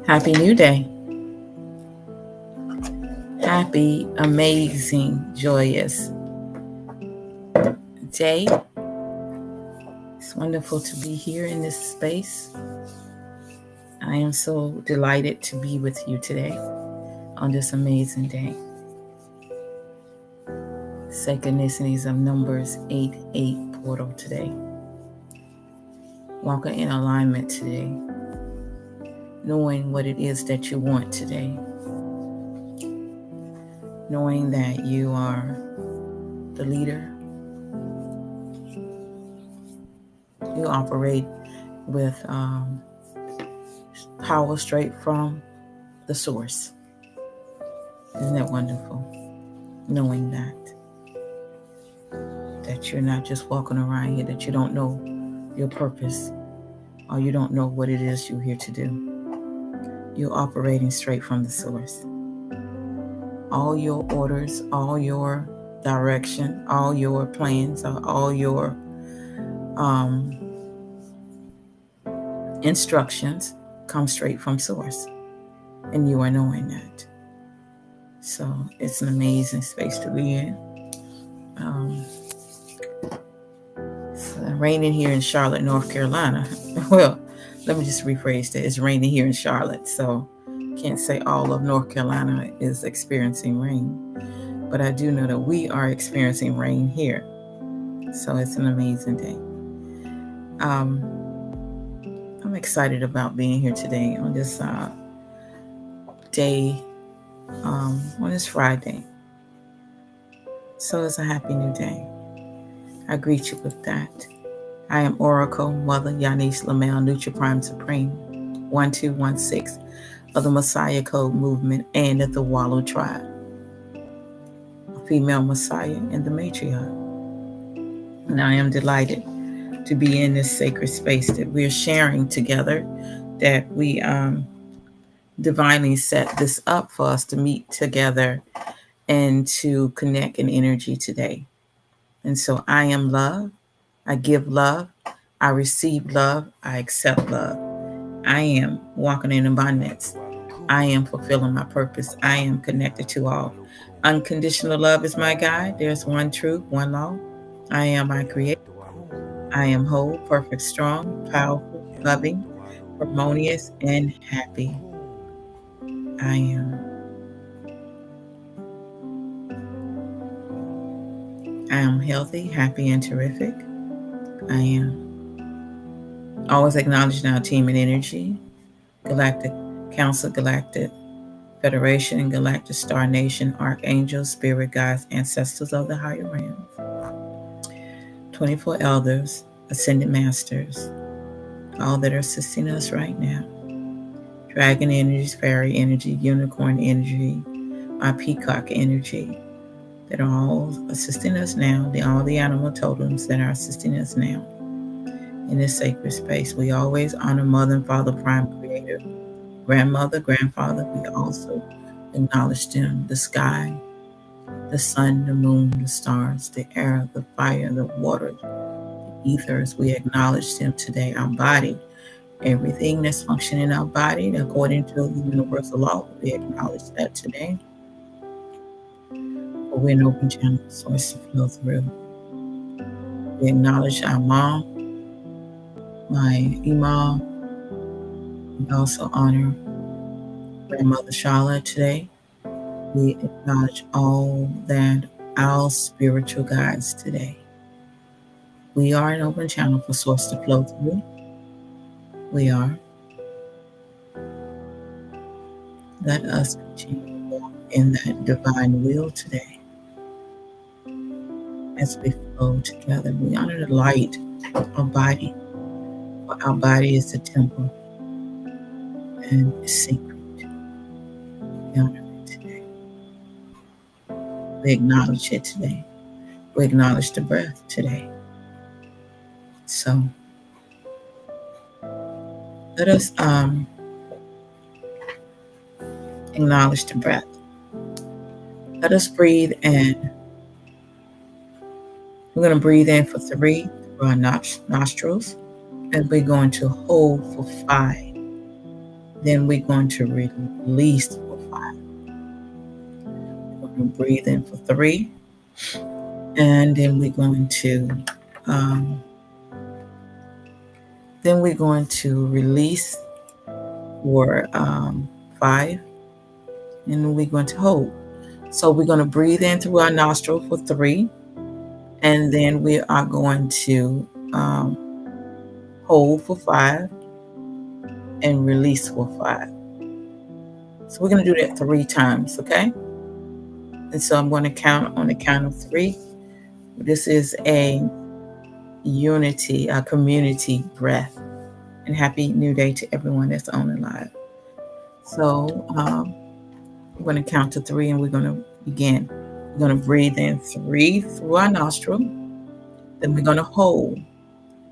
Happy New Day. Happy, amazing, joyous day. It's wonderful to be here in this space. I am so delighted to be with you today on this amazing day. Synchronicities of numbers 8-8 portal today. Walking in alignment today. Knowing what it is that you want today. Knowing that you are the leader. You operate with power straight from the source. Isn't that wonderful? Knowing that you're not just walking around here, that you don't know your purpose, or you don't know what it is you're here to do. You're operating straight from the source. All your orders, all your direction, all your plans, all your instructions come straight from source, and you are knowing that. So it's an amazing space to be in. It's raining here in Charlotte, North Carolina. Well, let me just rephrase that. It's raining here in Charlotte, so can't say all of North Carolina is experiencing rain, but I do know that we are experiencing rain here. So it's an amazing day. I'm excited about being here today on this day, on this Friday. So it's a happy new day. I greet you with that. I am Oracle Mother Yanis Lamel, Nutri Prime Supreme, 1216 of the Messiah Code Movement and of the Wallow Tribe, a female Messiah and the matriarch. And I am delighted to be in this sacred space that we're sharing together, that we divinely set this up for us to meet together and to connect in energy today. And so I am love. I give love. I receive love. I accept love. I am walking in abundance. I am fulfilling my purpose. I am connected to all. Unconditional love is my guide. There's one truth, one law. I am my creator. I am whole, perfect, strong, powerful, loving, harmonious, and happy. I am. I am healthy, happy, and terrific. I am. Always acknowledging our team and energy, Galactic Council, Galactic Federation, Galactic Star Nation, Archangels, Spirit Guides, Ancestors of the Higher Realms, 24 Elders, Ascended Masters, all that are assisting us right now. Dragon energies, fairy energy, unicorn energy, my peacock energy, that are all assisting us now, all the animal totems that are assisting us now in this sacred space. We always honor Mother and Father, Prime Creator, Grandmother, Grandfather. We also acknowledge them, the sky, the sun, the moon, the stars, the air, the fire, the water, the ethers. We acknowledge them today. Our body, everything that's functioning in our body according to the universal law, we acknowledge that today. We're an open channel source to flow through. We acknowledge our mom, my Imam. We also honor Grandmother Charlotte today. We acknowledge all that our spiritual guides today. We are an open channel for source to flow through. We are. Let us continue to walk in that divine will today. As we flow together, we honor the light abiding For our body is the temple and it's sacred. We honor it today. We acknowledge it today. We acknowledge the breath today. So let us acknowledge the breath. Let us breathe in. We're going to breathe in for 3 through our nostrils, and we're going to hold for 5. Then we're going to release for 5. We're going to breathe in for 3, and then we're going to release for 5, and we're going to hold. So we're going to breathe in through our nostril for 3, and then we are going to hold for 5 and release for 5. So we're going to do that 3 times, okay? And so I'm going to count on the count of 3. This is a unity, a community breath. And happy new day to everyone that's on the live. So we're going to count to 3 and we're going to begin. We're going to breathe in 3 through our nostril. Then we're going to hold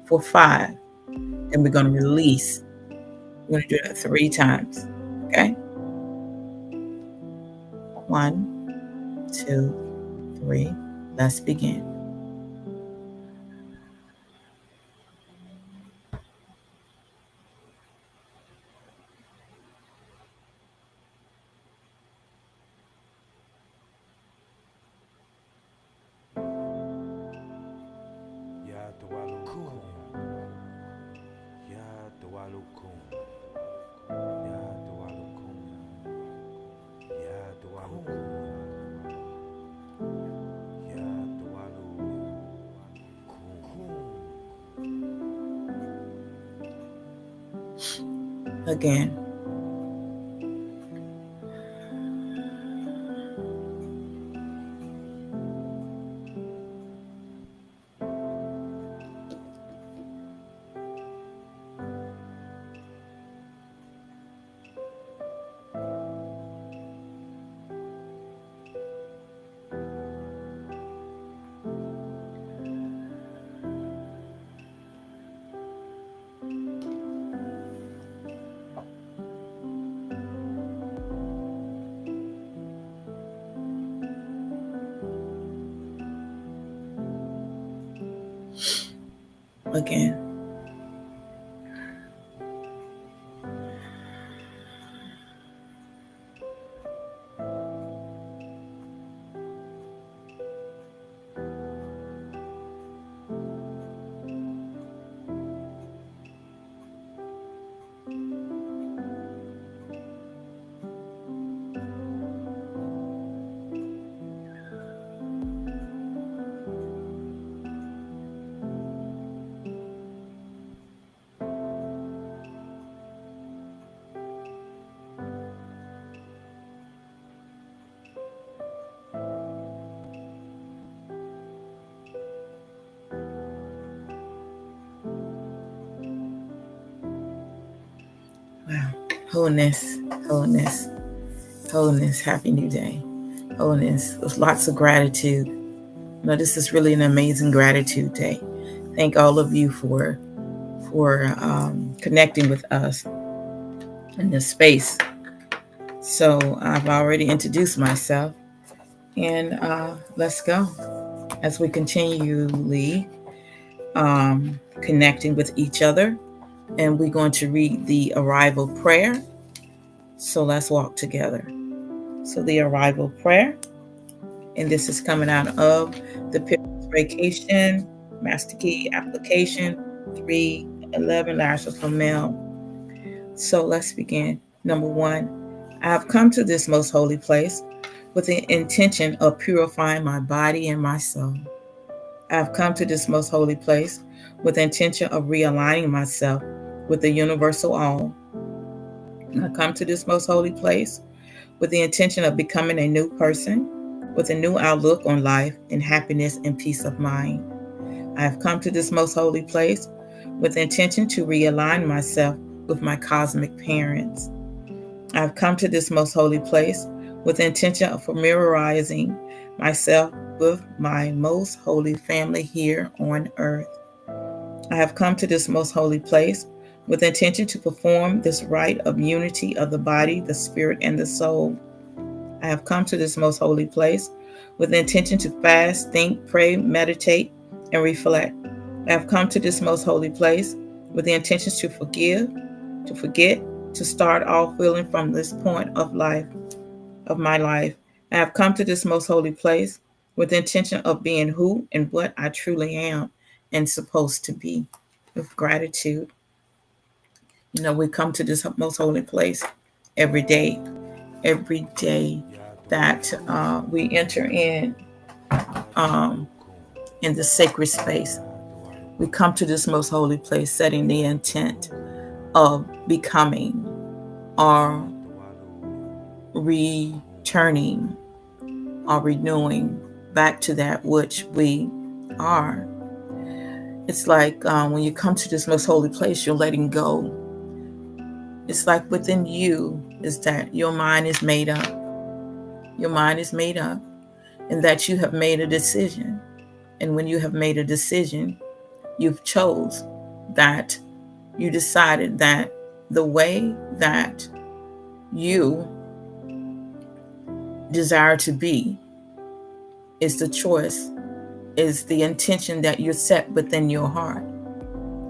for 5. Then we're going to release. We're going to do that 3 times. Okay? 1, 2, 3. Let's begin. Again. Again. Wow. Wholeness, wholeness, wholeness. Happy new day. Wholeness with lots of gratitude. This is really an amazing gratitude day. Thank all of you for connecting with us in this space. So I've already introduced myself, and let's go as we continually connecting with each other. And we're going to read the arrival prayer. So let's walk together. So the arrival prayer, and this is coming out of the Pilgrim's Vacation Master Key Application 311, Lars of Mel. So let's begin. Number 1, I have come to this most holy place with the intention of purifying my body and my soul. I have come to this most holy place with the intention of realigning myself with the universal all. I come to this most holy place with the intention of becoming a new person with a new outlook on life and happiness and peace of mind. I have come to this most holy place with intention to realign myself with my cosmic parents. I have come to this most holy place with intention of familiarizing myself with my most holy family here on earth. I have come to this most holy place with intention to perform this rite of unity of the body, the spirit, and the soul. I have come to this most holy place with the intention to fast, think, pray, meditate, and reflect. I have come to this most holy place with the intentions to forgive, to forget, to start all feeling from this point of my life. I have come to this most holy place with the intention of being who and what I truly am and supposed to be. With gratitude. We come to this most holy place every day that we enter in the sacred space. We come to this most holy place setting the intent of becoming or returning or renewing back to that which we are. It's like when you come to this most holy place, you're letting go. It's like within you is that your mind is made up. Your mind is made up, and that you have made a decision. And when you have made a decision, you've chose that you decided that the way that you desire to be is the choice, is the intention that you set within your heart.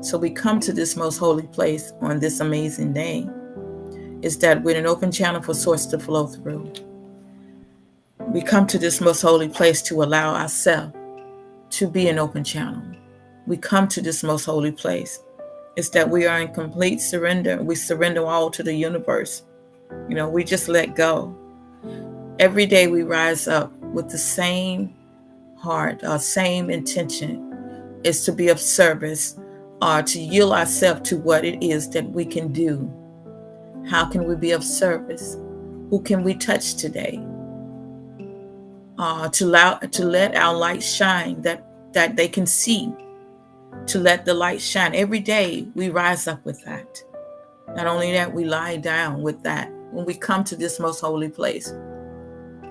So we come to this most holy place on this amazing day, is that with an open channel for source to flow through. We come to this most holy place to allow ourselves to be an open channel. We come to this most holy place. It's that we are in complete surrender. We surrender all to the universe. We just let go. Every day we rise up with the same heart, our same intention is to be of service or to yield ourselves to what it is that we can do. How can we be of service? Who can we touch today? To let our light shine, that they can see, to let the light shine. Every day we rise up with that. Not only that, we lie down with that. When we come to this most holy place,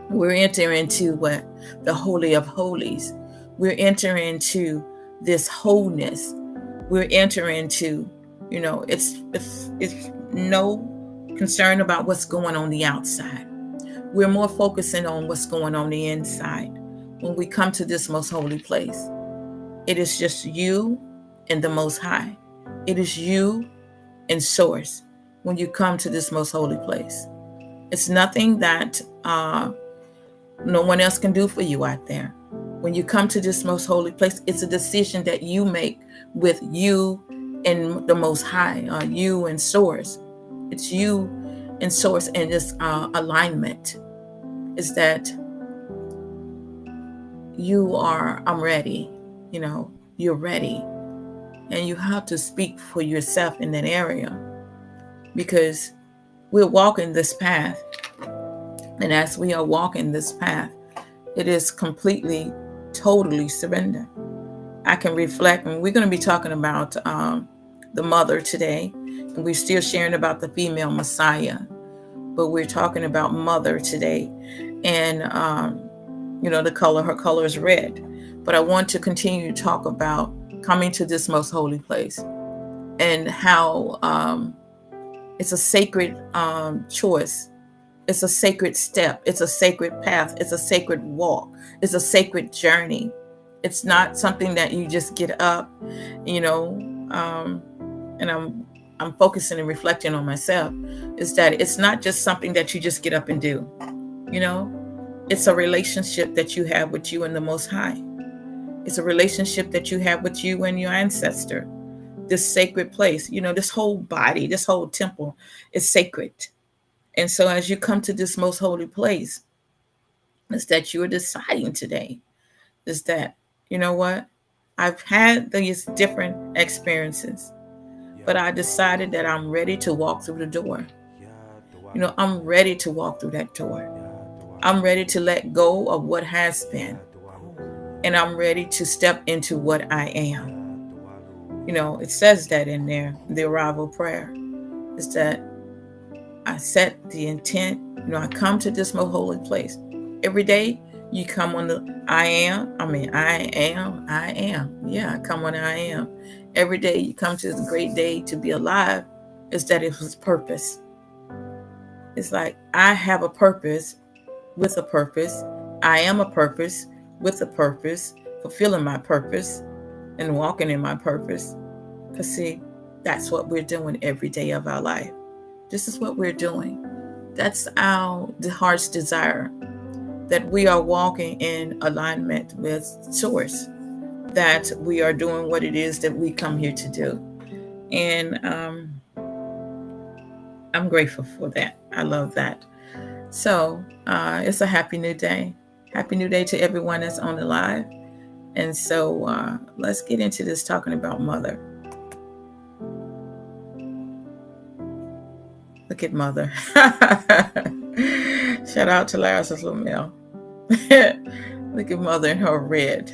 we're entering into what? The Holy of Holies. We're entering into this wholeness. We're entering into, it's no concern about what's going on the outside. We're more focusing on what's going on the inside. When we come to this most holy place, it is just you and the Most High. It is you and Source when you come to this most holy place. It's nothing that no one else can do for you out there. When you come to this most holy place, it's a decision that you make with you and the Most High, you and Source. It's you and Source and this alignment. Is that I'm ready. You're ready. And you have to speak for yourself in that area, because we're walking this path. And as we are walking this path, it is completely, totally surrender. I can reflect, and we're going to be talking about the mother today, and we're still sharing about the female Messiah, but we're talking about mother today. And her color is red. But I want to continue to talk about coming to this most holy place and how it's a sacred choice. It's a sacred step. It's a sacred path. It's a sacred walk. It's a sacred journey. It's not something that you just get up, and I'm focusing and reflecting on myself, is that it's not just something that you just get up and do. It's a relationship that you have with you and the Most High. It's a relationship that you have with you and your ancestor. This sacred place, this whole body, this whole temple is sacred. And so as you come to this most holy place, is that you're deciding today, is that, what? I've had these different experiences, but I decided that I'm ready to walk through the door. I'm ready to walk through that door. I'm ready to let go of what has been. And I'm ready to step into what I am. It says that in there, the arrival prayer. Is that I set the intent. I come to this most holy place. Every day you come on the I am. I am. Yeah, I come on I am. Every day you come to the great day to be alive. Is that it was purpose. It's like I have a purpose with a purpose. I am a purpose with a purpose, fulfilling my purpose and walking in my purpose. Because see, that's what we're doing every day of our life. This is what we're doing. That's the heart's desire, that we are walking in alignment with Source, that we are doing what it is that we come here to do. And I'm grateful for that. I love that. So it's a happy new day. Happy new day to everyone that's on the live. And so let's get into this talking about mother. Look at mother. Shout out to Larissa Lamel. Look at mother in her red.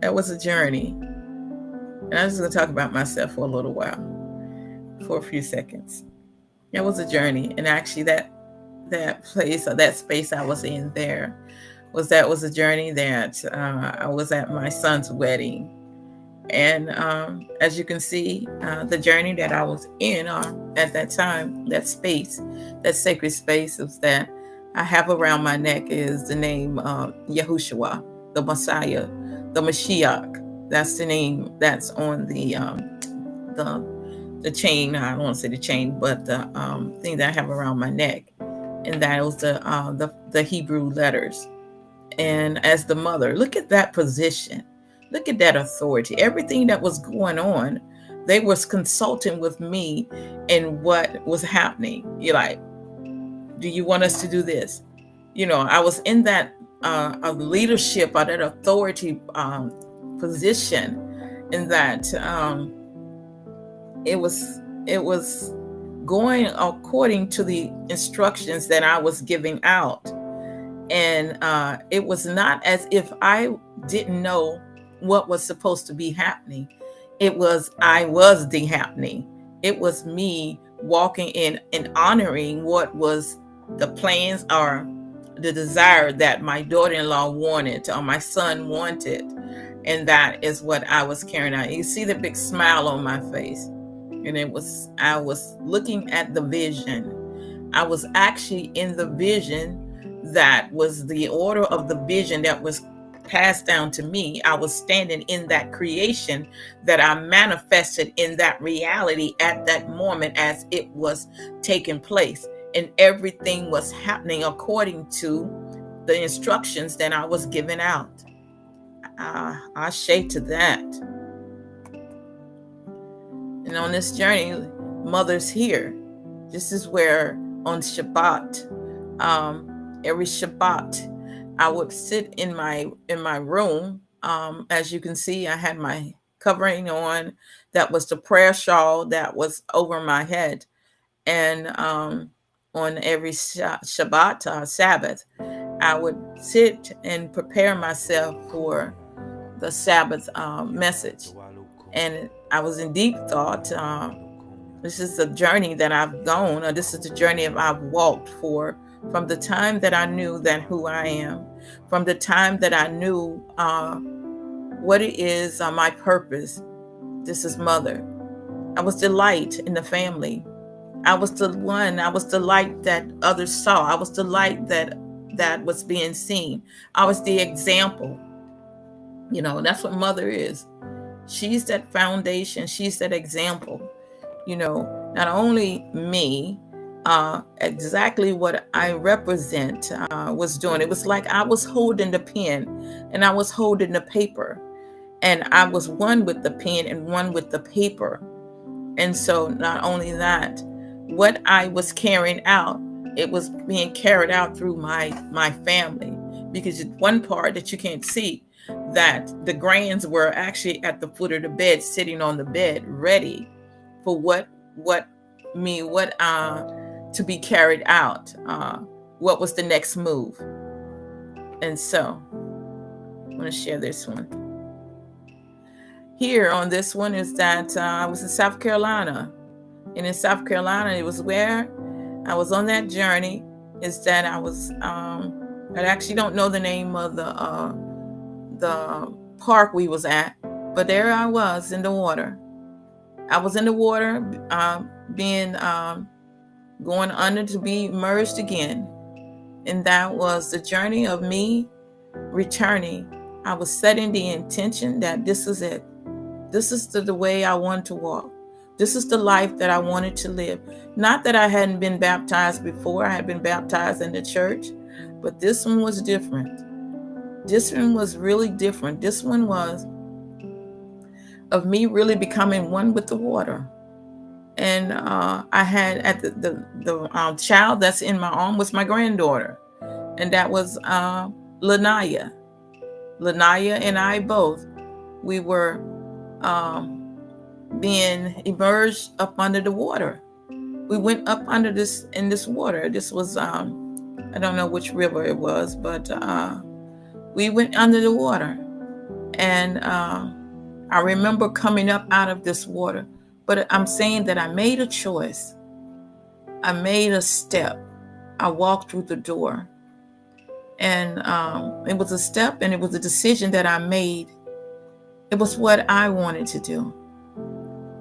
That was a journey. And I'm just going to talk about myself for a little while, for a few seconds. That was a journey. And actually that place or that space I was in there was a journey that I was at my son's wedding. And as you can see, the journey that I was in at that time, that space, that sacred space was that I have around my neck is the name Yahushua, the Messiah, the Mashiach. That's the name that's on the chain. I don't want to say the chain, but the thing that I have around my neck, and that was the Hebrew letters. And as the mother, look at that position. Look at that authority. Everything that was going on, they was consulting with me in what was happening. You're like, do you want us to do this? I was in that leadership or that authority position, in that it was going according to the instructions that I was giving out. And it was not as if I didn't know what was supposed to be happening. I was the happening. It was me walking in and honoring what was the plans or the desire that my daughter-in-law wanted or my son wanted. And that is what I was carrying out. You see the big smile on my face. And I was looking at the vision. I was actually in the vision that was the order of the vision that was passed down to me. I was standing in that creation that I manifested in that reality at that moment as it was taking place. And everything was happening according to the instructions that I was giving out. I shade to that. And on this journey, mother's here. This is where on Shabbat, every Shabbat, I would sit in my room. As you can see, I had my covering on. That was the prayer shawl that was over my head. And on every Shabbat, Sabbath, I would sit and prepare myself for the Sabbath message. And I was in deep thought. This is the journey that I've gone, or this is the journey I've walked from the time that I knew that who I am, from the time that I knew what it is, my purpose. This is mother. I was the light in the family. I was the light that others saw. I was the light that was being seen. I was the example. That's what mother is. She's that foundation. She's that example. Not only me, exactly what I represent was doing. It was like I was holding the pen and I was holding the paper, and I was one with the pen and one with the paper. And so not only that, what I was carrying out, it was being carried out through my family, because one part that you can't see, that the grands were actually at the foot of the bed, sitting on the bed, ready for what to be carried out, what was the next move. And so I'm going to share this one. here on this one is that I was in South Carolina. And in South Carolina, it was where I was on that journey. Is that I was, I actually don't know the name of the park we was at, but there I was in the water. I was in the water, being going under to be immersed again. And that was the journey of me returning. I was setting the intention that this is it. This is the way I want to walk. This is the life that I wanted to live. Not that I hadn't been baptized before. I had been baptized in the church, but this one was different. This one was really different. This one was of me really becoming one with the water. And I had at the child that's in my arm was my granddaughter, and that was Lanaya. Lanaya and I both, we were being immersed up under the water. We went up under this water. This was I don't know which river it was, but we went under the water, and I remember coming up out of this water. But I'm saying that I made a choice. I made a step. I walked through the door. And it was a step, and it was a decision that I made. It was what I wanted to do.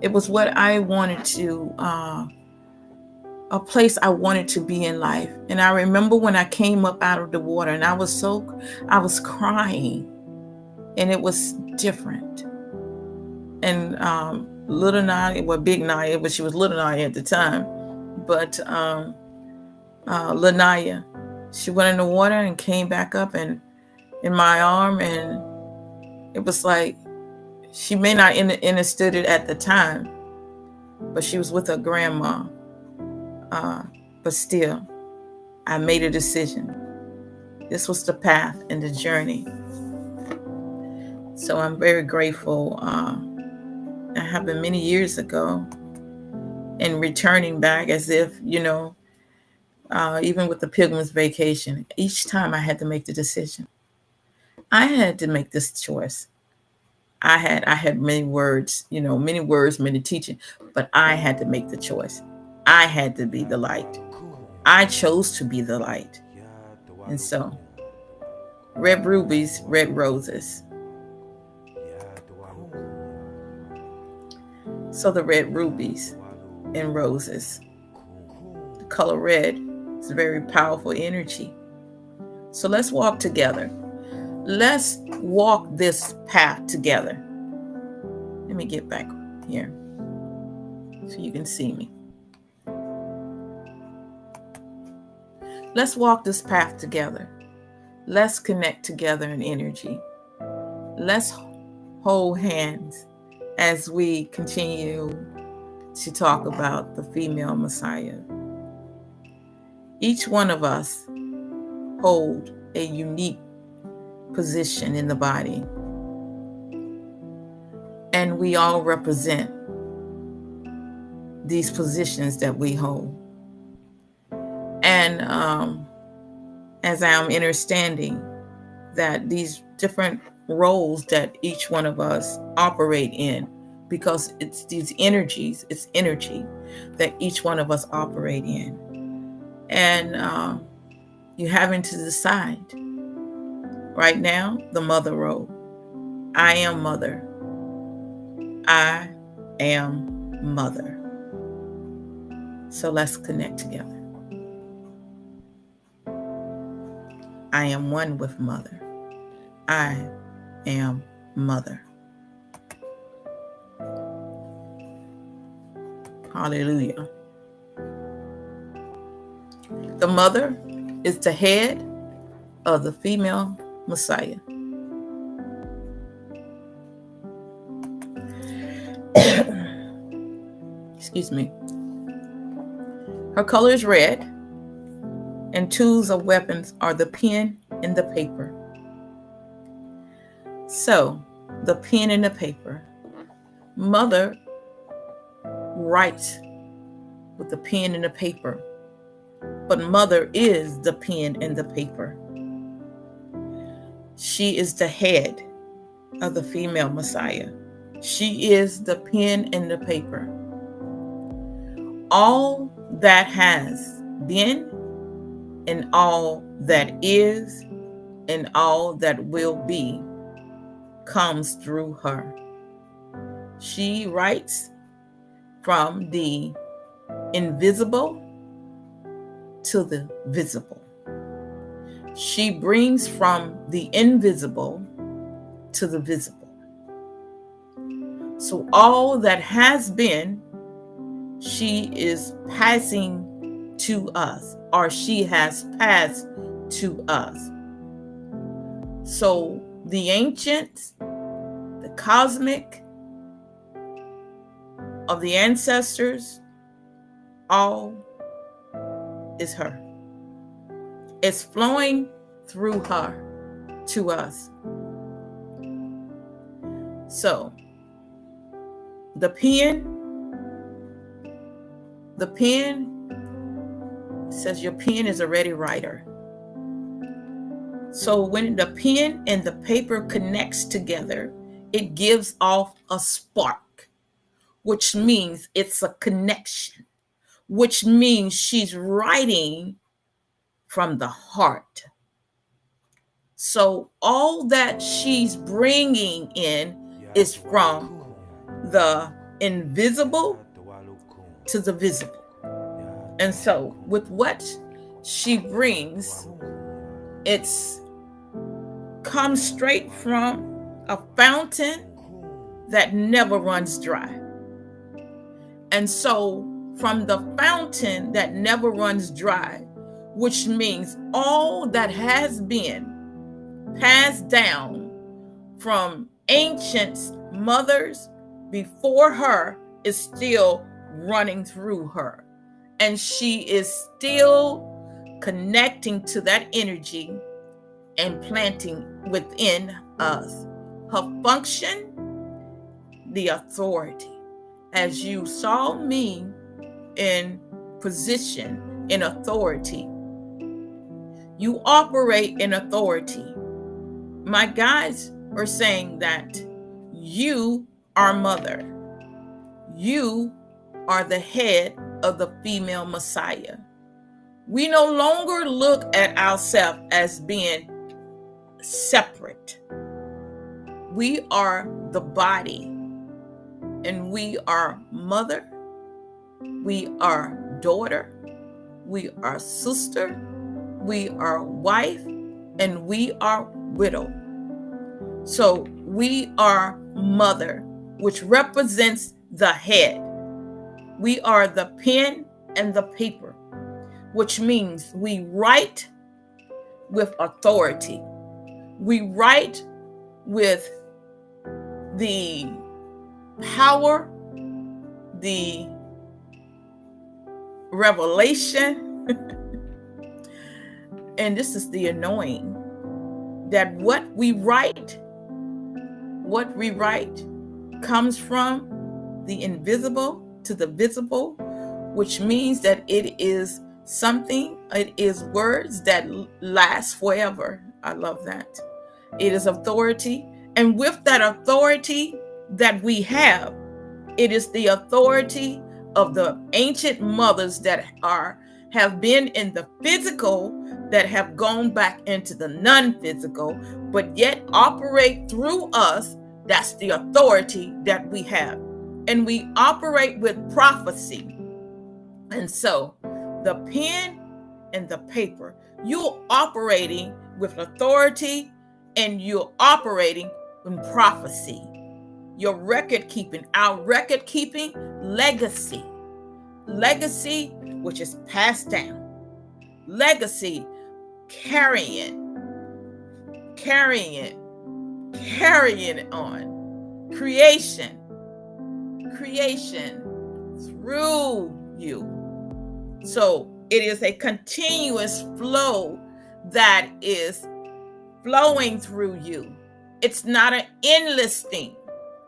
It was what I wanted to, a place I wanted to be in life. And I remember when I came up out of the water, and I was crying, and it was different. And little Naya, well, big Naya, but she was little Naya at the time. But Lanaya, she went in the water and came back up and in my arm, and it was like she may not understood it at the time, but she was with her grandma. But still, I made a decision. This was the path and the journey. So I'm very grateful. It happened many years ago, and returning back as if, even with the Pilgrim's Vacation, each time I had to make the decision. I had to make this choice. I had many words, many teaching, but I had to make the choice. I had to be the light. I chose to be the light. And so, red rubies, red roses. So the red rubies and roses. The color red is a very powerful energy. So let's walk together. Let's walk this path together. Let me get back here so you can see me. Let's walk this path together. Let's connect together in energy. Let's hold hands as we continue to talk about the female Messiah. Each one of us hold a unique position in the body, and we all represent these positions that we hold. And as I'm understanding that these different roles that each one of us operate in, because it's these energies, it's energy that each one of us operate in. And you're having to decide. Right now, the mother role. I am mother. I am mother. So let's connect together. I am one with mother. I am mother. Hallelujah. The mother is the head of the female Messiah. Excuse me. Her color is red, and tools of weapons are the pen and the paper. So, the pen and the paper. Mother writes with the pen and the paper, but mother is the pen and the paper. She is the head of the female Messiah. She is the pen and the paper. All that has been, and all that is, and all that will be comes through her. She writes from the invisible to the visible. She brings from the invisible to the visible. So all that has been, she is passing to us, or she has passed to us. So the ancients, the cosmic of the ancestors, all is her. It's flowing through her to us. So the pen says your pen is a ready writer. So when the pen and the paper connects together, it gives off a spark, which means it's a connection, which means she's writing from the heart. So all that she's bringing in is from the invisible to the visible. And so with what she brings, it's comes straight from a fountain that never runs dry. And so from the fountain that never runs dry, which means all that has been passed down from ancient mothers before her is still running through her. And she is still connecting to that energy and planting within us. Her function, the authority. As you saw me in position, in authority, you operate in authority. My guides are saying that you are mother. You are the head of the female Messiah. We no longer look at ourselves as being separate. We are the body, and we are mother, we are daughter, we are sister, we are wife, and we are widow. So we are mother, which represents the head. We are the pen and the paper, which means we write with authority. We write with the power, the revelation, and this is the anointing, that what we write comes from the invisible to the visible, which means that it is words that last forever. I love that. It is authority. And with that authority that we have, it is the authority of the ancient mothers that have been in the physical, that have gone back into the non-physical, but yet operate through us. That's the authority that we have. And we operate with prophecy. And so the pen and the paper, you're operating with authority, and you're operating in prophecy. Your record keeping, our record keeping, legacy, which is passed down, legacy, carrying it on, creation through you. So it is a continuous flow that is flowing through you. It's not an endless thing.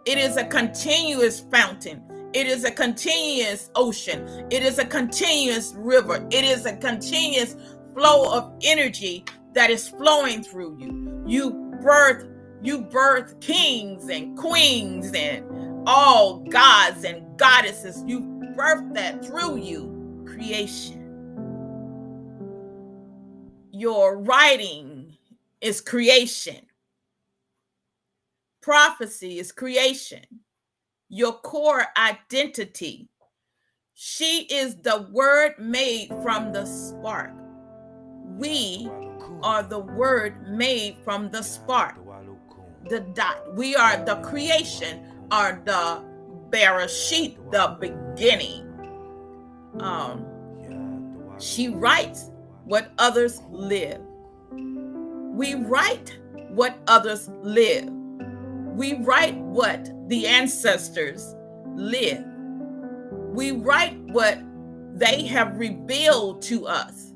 It is a continuous fountain. It is a continuous ocean. It is a continuous river. It is a continuous flow of energy that is flowing through you. You birth kings and queens and all gods and goddesses. You birthed that through you, creation. Your writing is creation. Prophecy is creation. Your core identity. She is the word made from the spark. We are the word made from the spark. The dot. We are the creation, are the Bereshit, the beginning. She writes what others live. We write what others live. We write what the ancestors live. We write what they have revealed to us.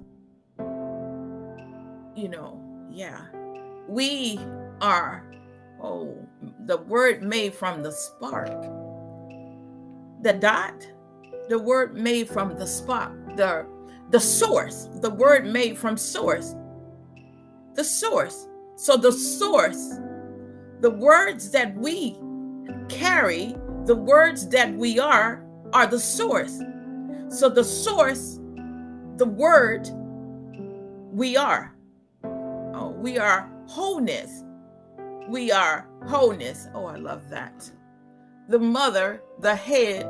We are, the word made from the spark. The dot, the word made from the spark. The source, the word made from source. The source. So the source, the words that we carry, the words that we are the source. So the source, the word, we are. We are wholeness. We are wholeness. I love that. The mother, the head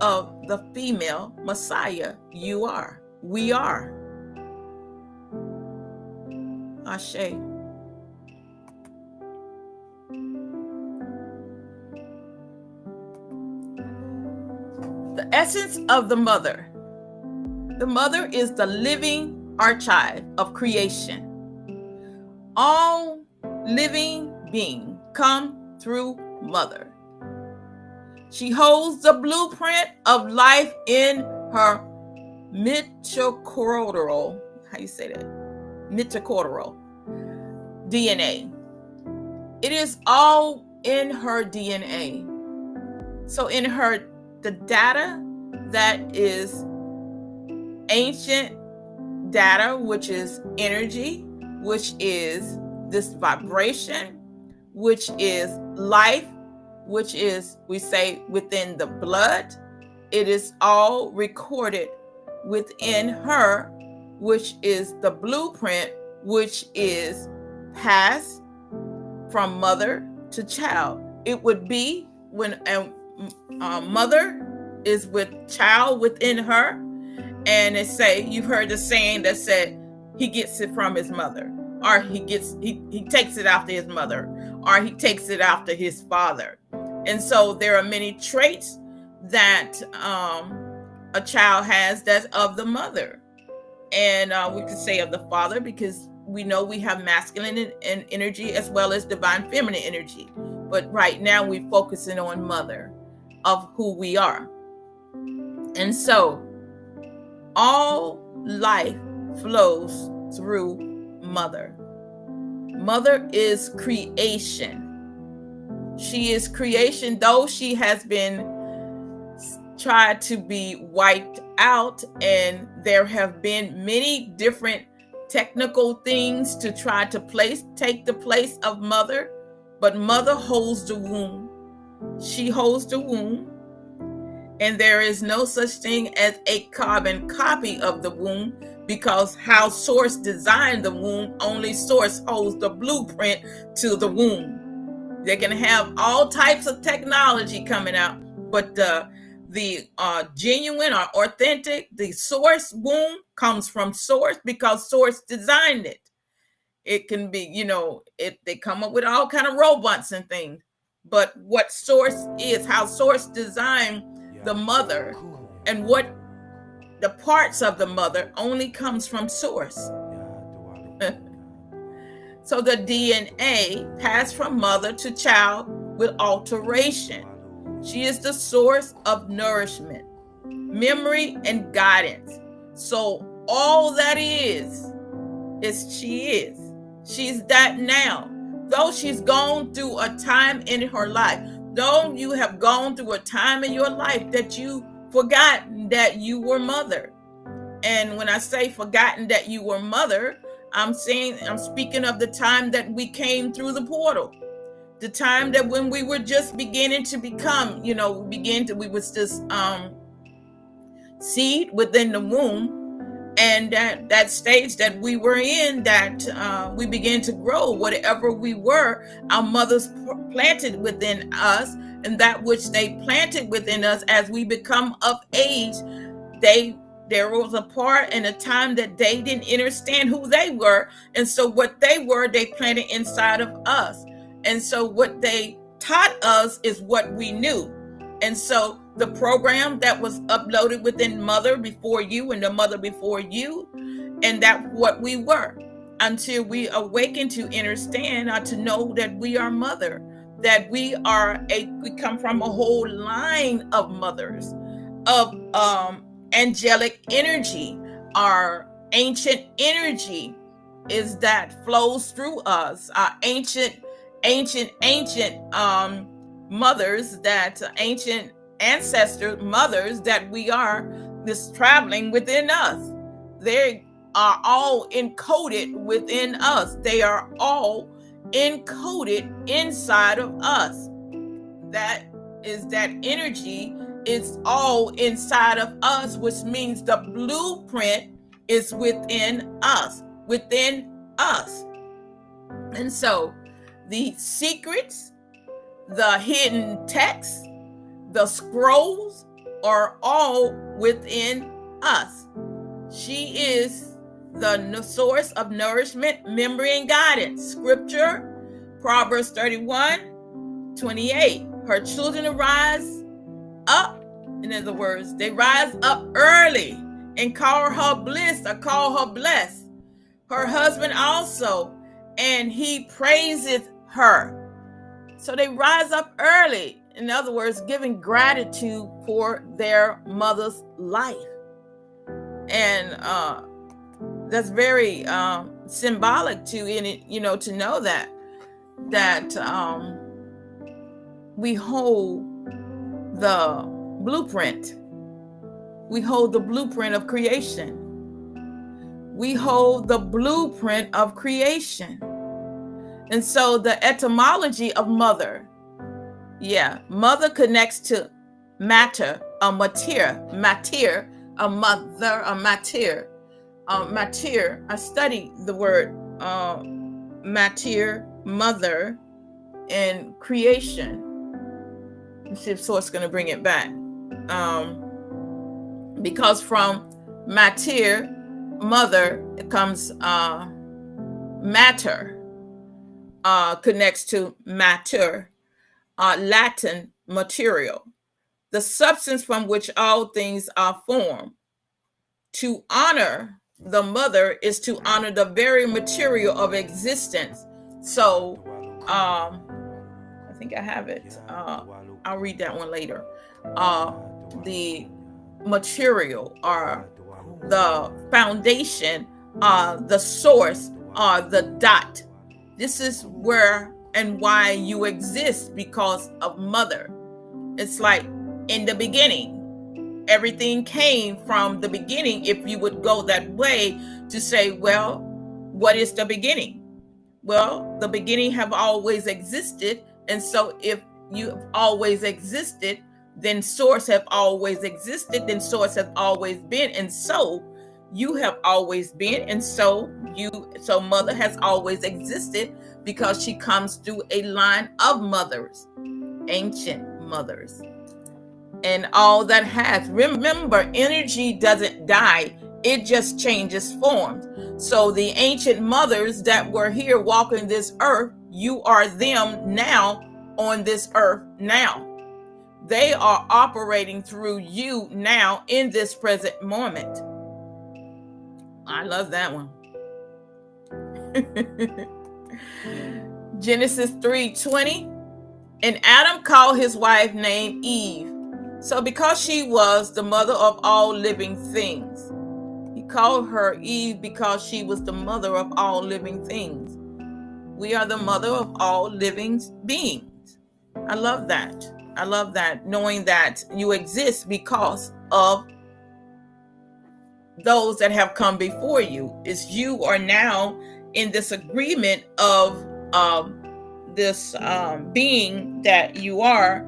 of the female Messiah, you are. We are. Ashe. The essence of the mother. The mother is the living archive of creation. All living beings come through mother. She holds the blueprint of life in her mitochondrial, mitochondrial DNA. It is all in her DNA. So in her, the data that is ancient data, which is energy, which is this vibration, which is life, which is, we say, within the blood. It is all recorded within her, which is the blueprint, which is passed from mother to child. It would be when a mother is with child within her, and it say, you've heard the saying that said, he gets it from his mother, or he takes it after his mother, or he takes it after his father. And so there are many traits that a child has that's of the mother, and we could say of the father, because we know we have masculine and energy as well as divine feminine energy. But right now we're focusing on mother, of who we are. And so all life flows through mother. Mother is creation. She is creation, though she has been tried to be wiped out, and there have been many different technical things to try to take the place of mother, but mother holds the womb. She holds the womb, and there is no such thing as a carbon copy of the womb, because how Source designed the womb, only Source holds the blueprint to the womb. They can have all types of technology coming out, but the genuine or authentic, the Source womb comes from Source, because Source designed it. It can be, they come up with all kind of robots and things, but what Source is, how Source designed the mother, and what the parts of the mother only comes from Source. So the DNA passed from mother to child with alteration. She is the source of nourishment, memory, and guidance. So all that is she is. She's that now. Though she's gone through a time in her life, though you have gone through a time in your life that you forgotten that you were mother. And when I say forgotten that you were mother, I'm speaking of the time that we came through the portal. the time that when we were just beginning to become, we was this seed within the womb, and that stage that we were in, that we began to grow. Whatever we were, our mothers planted within us, and that which they planted within us, as we become of age, there was a part and a time that they didn't understand who they were, and so what they were, they planted inside of us, and so what they taught us is what we knew. And so the program that was uploaded within mother before you and the mother before you, and that's what we were, until we awaken to understand, or to know that we are mother, that we come from a whole line of mothers, of angelic energy. Our ancient energy is that flows through us. Our ancient mothers, that ancient ancestor mothers that we are, this traveling within us. They are all encoded within us. They are all encoded inside of us. That is that energy. It's all inside of us, which means the blueprint is within us. And so the secrets, the hidden texts, the scrolls are all within us. She is the source of nourishment, memory, and guidance. Scripture, Proverbs 31:28. Her children arise up. In other words, they rise up early and call her bliss, or call her blessed. Her husband also, and he praiseth her. So they rise up early. In other words, giving gratitude for their mother's life. And that's very symbolic to know that we hold the blueprint. We hold the blueprint of creation. We hold the blueprint of creation. And so the etymology of mother, mother connects to matter, a matir, a mother, a matir. Matir, I studied the word matir, mother, and creation. Let's see if Source going to bring it back. Because from matir, mother, it comes matter, connects to matter, Latin material, the substance from which all things are formed. To honor the mother is to honor the very material of existence. So I think I have it. I'll read that one later. The material, or the foundation, the source, the dot. This is where and why you exist, because of mother. It's like in the beginning. Everything came from the beginning. If you would go that way to say, well, what is the beginning? Well, the beginning have always existed. And so if you have always existed, then source have always existed, then source have always been. And so you have always been. And so mother has always existed, because she comes through a line of mothers, ancient mothers. And all that has. Remember, energy doesn't die. It just changes forms. So the ancient mothers that were here walking this earth, you are them now on this earth now. They are operating through you now in this present moment. I love that one. Genesis 3:20. And Adam called his wife named Eve. So because she was the mother of all living things, he called her Eve because she was the mother of all living things. We are the mother of all living beings. I love that. I love that, knowing that you exist because of those that have come before you. Is you are now in this agreement of this being that you are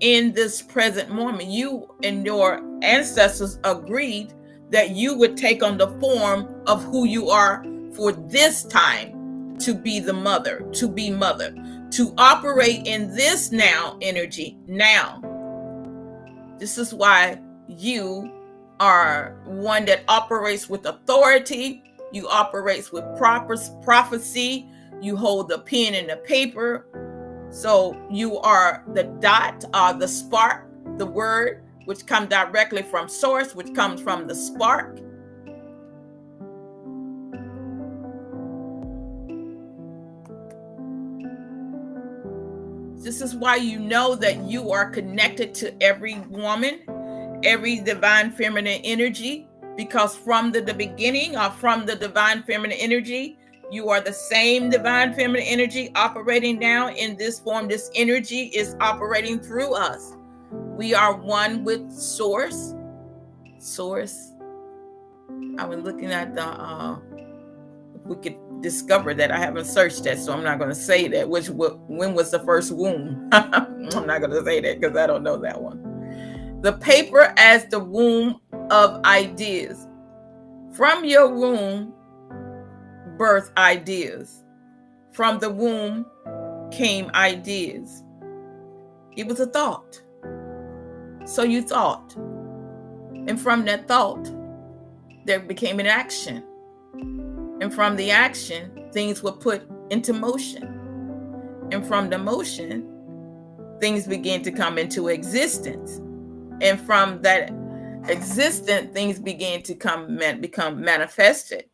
in this present moment. You and your ancestors agreed that you would take on the form of who you are for this time, to be the mother, to be mother, to operate in this now energy now. This is why you are one that operates with authority. You operate with prophecy. You hold the pen and the paper. So you are the dot, the spark, the word, which comes directly from source, which comes from the spark. This is why you know that you are connected to every woman, every divine feminine energy, because from the beginning, or from the divine feminine energy, you are the same divine feminine energy operating now in this form. This energy is operating through us. We are one with source. Source. I was looking at the, we could discover that. I haven't searched that, so I'm not going to say that. When was the first womb? I'm not going to say that because I don't know that one. The paper as the womb of ideas. From your womb, birth ideas. From the womb came ideas. It was a thought. So you thought. And from that thought, there became an action. And from the action, things were put into motion. And from the motion, things began to come into existence. And from that existent, things began to become manifested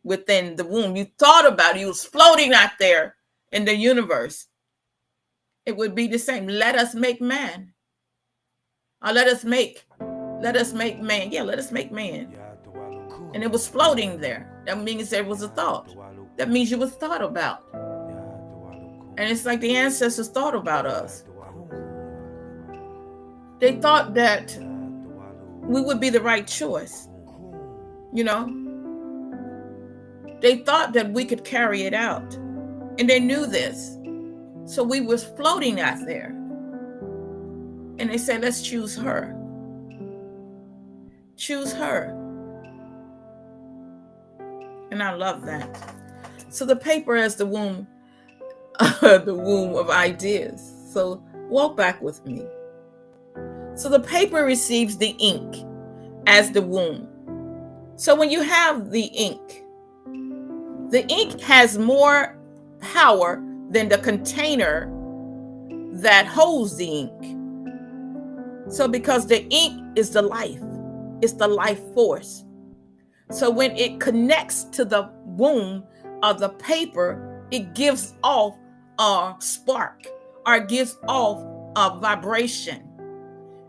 within the womb. You thought about it. You was floating out there in the universe. It would be the same. Let us make man. Or let us make man. Yeah, let us make man. And it was floating there. That means there was a thought. That means you was thought about. And it's like the ancestors thought about us. They thought that we would be the right choice. You know? They thought that we could carry it out. And they knew this. So we was floating out there. And they said, let's choose her. Choose her. And I love that. So the paper as the womb, the womb of ideas. So walk back with me. So the paper receives the ink as the womb. So when you have the ink has more power than the container that holds the ink. So because the ink is the life, it's the life force. So when it connects to the womb of the paper, it gives off a spark, or it gives off a vibration.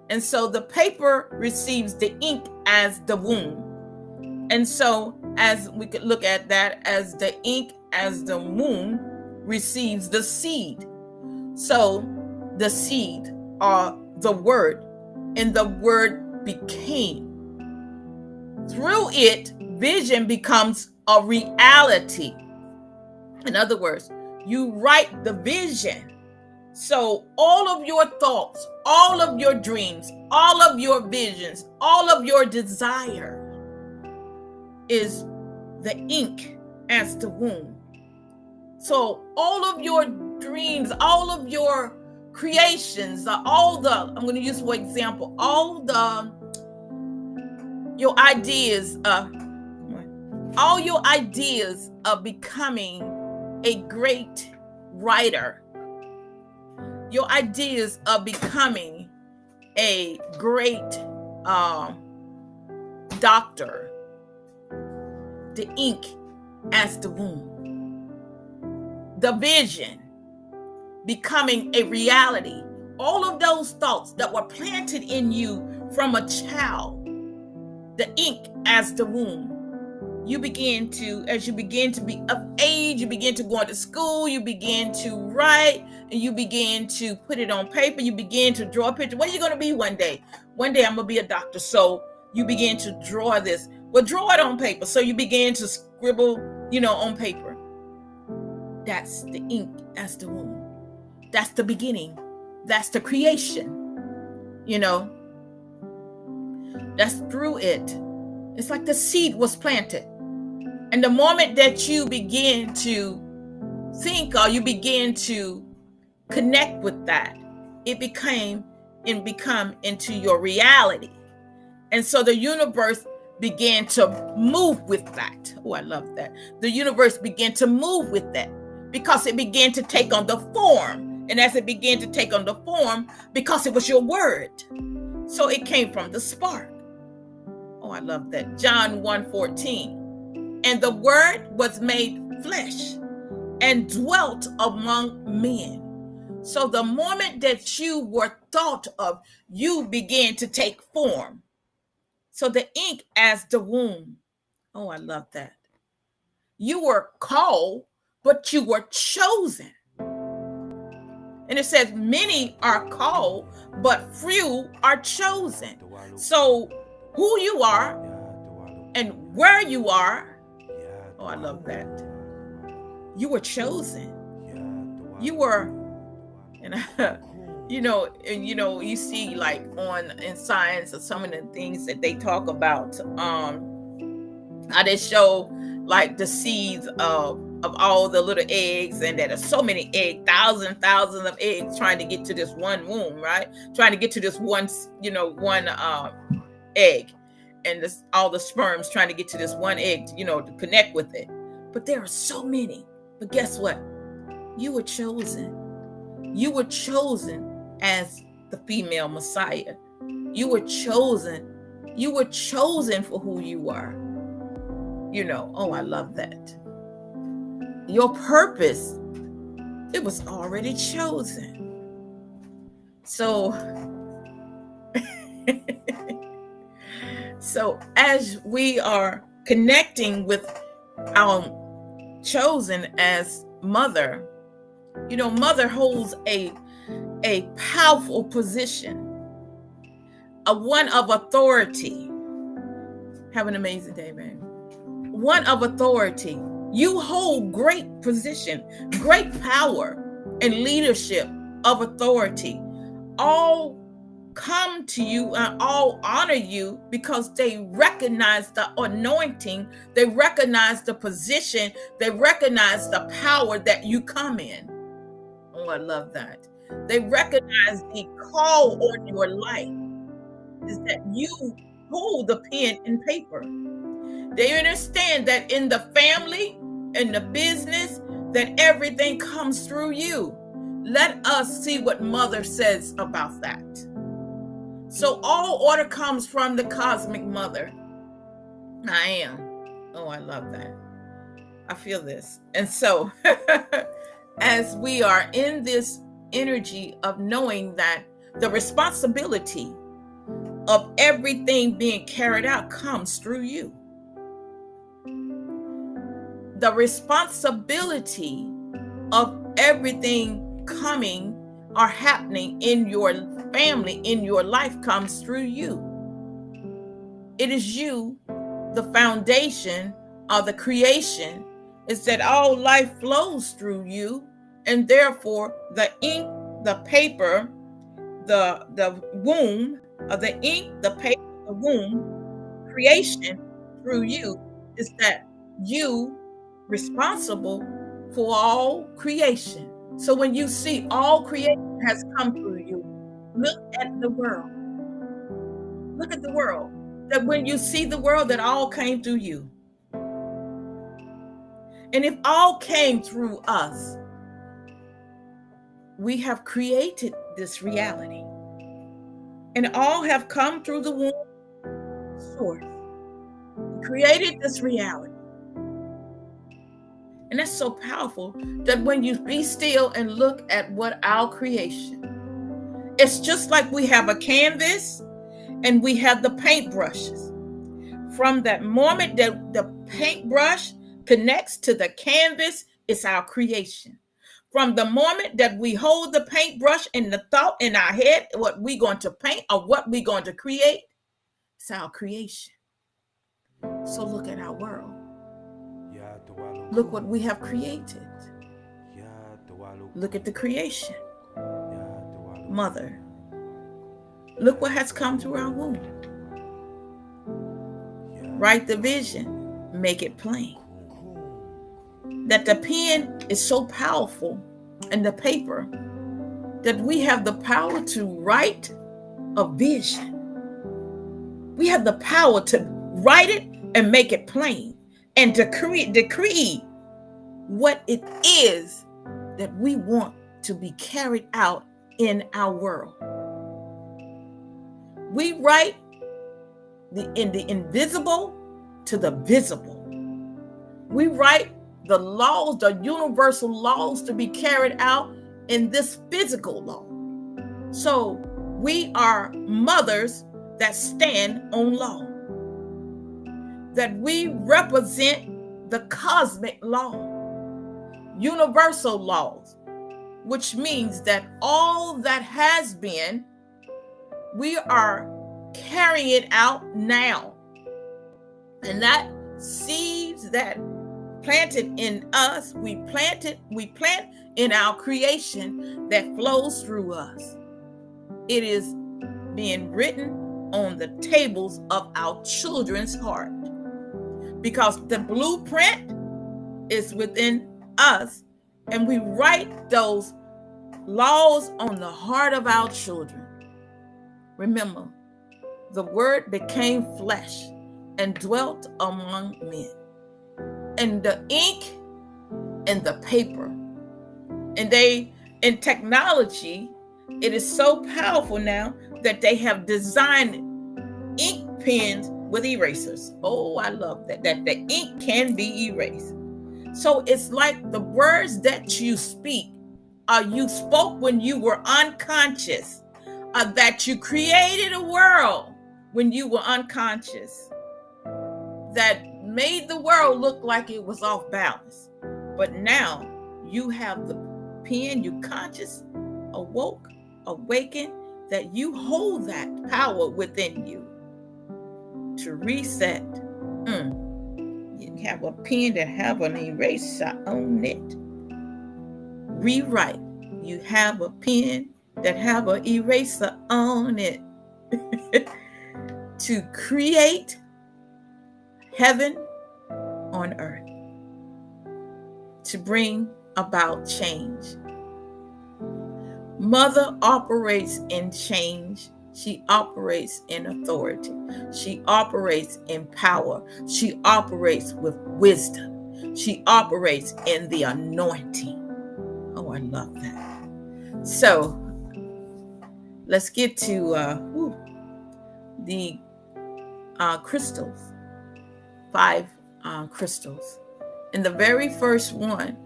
And so the paper receives the ink as the womb. And so as we could look at that as the ink as the womb receives the seed. So the seed are the word, and the word became. Through it, vision becomes a reality. In other words, you write the vision. So all of your thoughts, all of your dreams, all of your visions, all of your desire is the ink as the womb. So all of your dreams, all of your creations, I'm going to use for example, your ideas of becoming a great writer, your ideas of becoming a great doctor, the ink as the womb, the vision becoming a reality, all of those thoughts that were planted in you from a child, the ink as the womb. As you begin to be of age, you begin to go into school, you begin to write, and you begin to put it on paper, you begin to draw a picture. What are you going to be one day? One day I'm going to be a doctor. So you begin to draw this. Well, draw it on paper. So you begin to scribble, on paper. That's the ink as the womb. That's the beginning. That's the creation. That's through it. It's like the seed was planted. And the moment that you begin to think, or you begin to connect with that, it become into your reality. And so the universe began to move with that. Oh, I love that. The universe began to move with that because it began to take on the form. And as it began to take on the form, because it was your word. So it came from the spark. Oh, I love that. John 1:14. And the word was made flesh and dwelt among men. So the moment that you were thought of, you began to take form. So the ink as the womb. Oh, I love that. You were called, but you were chosen. And it says many are called, but few are chosen. So who you are and where you are, oh, I love that. You were chosen. You were, and you see like in science or some of the things that they talk about, how they show like the seeds of all the little eggs, and there are so many eggs, thousands of eggs trying to get to this one womb, right? Trying to get to this one egg, and all the sperms trying to get to this one egg, to connect with it. But there are so many. But guess what? You were chosen. You were chosen as the female Messiah. You were chosen. You were chosen for who you are. Oh, I love that. Your purpose, it was already chosen. So, so as we are connecting with our chosen as mother, mother holds a powerful position, a one of authority. Have an amazing day, man. One of authority. You hold great position, great power, and leadership of authority. All come to you and all honor you because they recognize the anointing, they recognize the position, they recognize the power that you come in. Oh, I love that. They recognize the call on your life is that you hold the pen and paper. They understand that in the family, in the business, that everything comes through you. Let us see what Mother says about that. So all order comes from the cosmic mother. I am. Oh, I love that. I feel this. And so as we are in this energy of knowing that the responsibility of everything being carried out comes through you. The responsibility of everything coming or happening in your family, in your life, comes through you. It is you, the foundation of the creation, is that all life flows through you, and therefore the ink, the paper, the womb of the ink, the paper, the womb, creation through you is that you responsible for all creation. So when you see all creation has come through you, look at the world. Look at the world. That when you see the world, that all came through you. And if all came through us, we have created this reality. And all have come through the womb source. We created this reality. And that's so powerful that when you be still and look at what our creation, it's just like we have a canvas and we have the paintbrushes. From that moment that the paintbrush connects to the canvas, it's our creation. From the moment that we hold the paintbrush and the thought in our head, what we're going to paint or what we're going to create, it's our creation. So look at our world. Look what we have created. Look at the creation. mother, look what has come through our womb. Write the vision, make it plain. That the pen is so powerful and the paper that we have the power to write a vision. We have the power to write it and make it plain and decree what it is that we want to be carried out in our world. We write in the invisible to the visible. We write the laws, the universal laws to be carried out in this physical law. So we are mothers that stand on law. That we represent the cosmic law, universal laws, which means that all that has been, we are carrying it out now. And that seeds that planted in us, we plant in our creation that flows through us. It is being written on the tables of our children's heart, because the blueprint is within us, and we write those laws on the heart of our children. Remember, the word became flesh and dwelt among men. And the ink and the paper, and in technology, it is so powerful now that they have designed ink pens with erasers. Oh, I love that the ink can be erased. So it's like the words that you speak, you spoke when you were unconscious, that you created a world when you were unconscious, that made the world look like it was off balance. But now you have the pen, you conscious, awoke, awakened, that you hold that power within you to reset. You have a pen that have an eraser on it. Rewrite. You have a pen that have an eraser on it to create heaven on earth, to bring about change. Mother operates in change. She operates in authority. She operates in power. She operates with wisdom. She operates in the anointing. Oh, I love that. So let's get to the crystals. 5 crystals. And the very first one,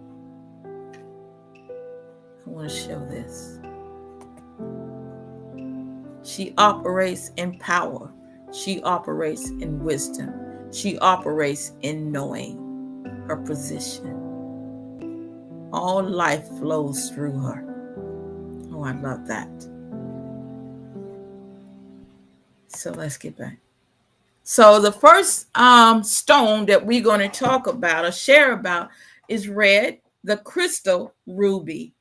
I want to show this. She operates in power. She operates in wisdom. She operates in knowing her position. All life flows through her. Oh, I love that. So let's get back. So the first stone that we're going to talk about or share about is red, the crystal ruby.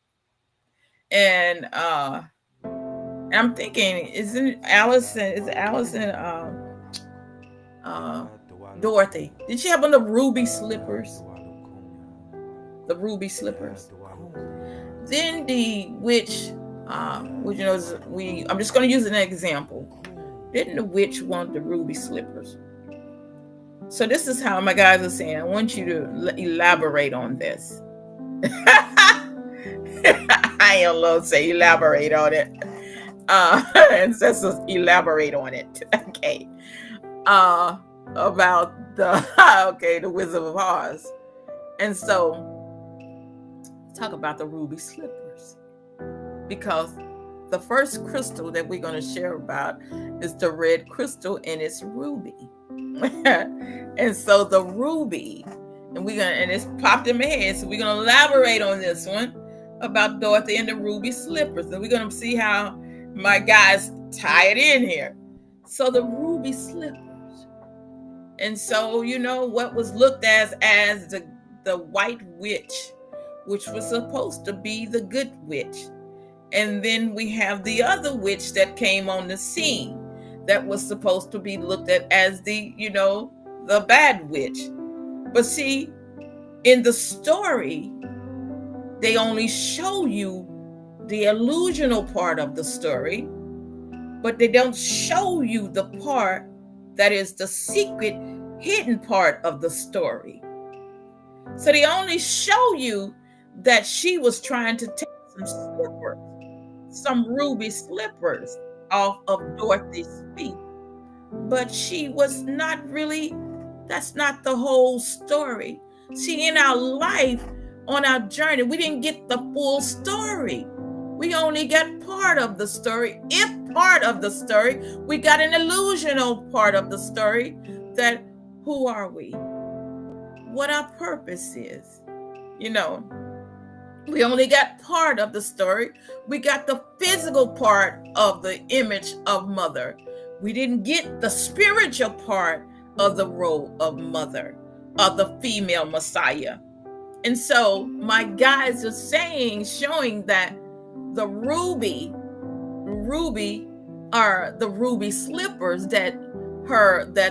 And I'm thinking, is Allison Dorothy? Did she have on the ruby slippers? The ruby slippers. Then the witch, I'm just going to use an example. Didn't the witch want the ruby slippers? So this is how my guys are saying, I want you to elaborate on this. I ain't gonna say elaborate on it. And let's just elaborate on it. Okay. About the Wizard of Oz. And so talk about the ruby slippers. Because the first crystal that we're going to share about is the red crystal, and it's ruby. And so the ruby, and it's popped in my head, so we're going to elaborate on this one about Dorothy and the ruby slippers. And we're going to see how my guys tie it in here. So the ruby slippers. And so, what was looked as the white witch, which was supposed to be the good witch. And then we have the other witch that came on the scene that was supposed to be looked at as the, the bad witch. But see, in the story, they only show you the illusional part of the story, but they don't show you the part that is the secret, hidden part of the story. So they only show you that she was trying to take some slippers, some ruby slippers off of Dorothy's feet. But she was not really, that's not the whole story. See, in our life, on our journey, we didn't get the full story. We only got part of the story. If part of the story, we got an illusional part of the story that who are we? What our purpose is. We only got part of the story. We got the physical part of the image of mother. We didn't get the spiritual part of the role of mother, of the female Messiah. And so my guides are showing that the ruby are the ruby slippers that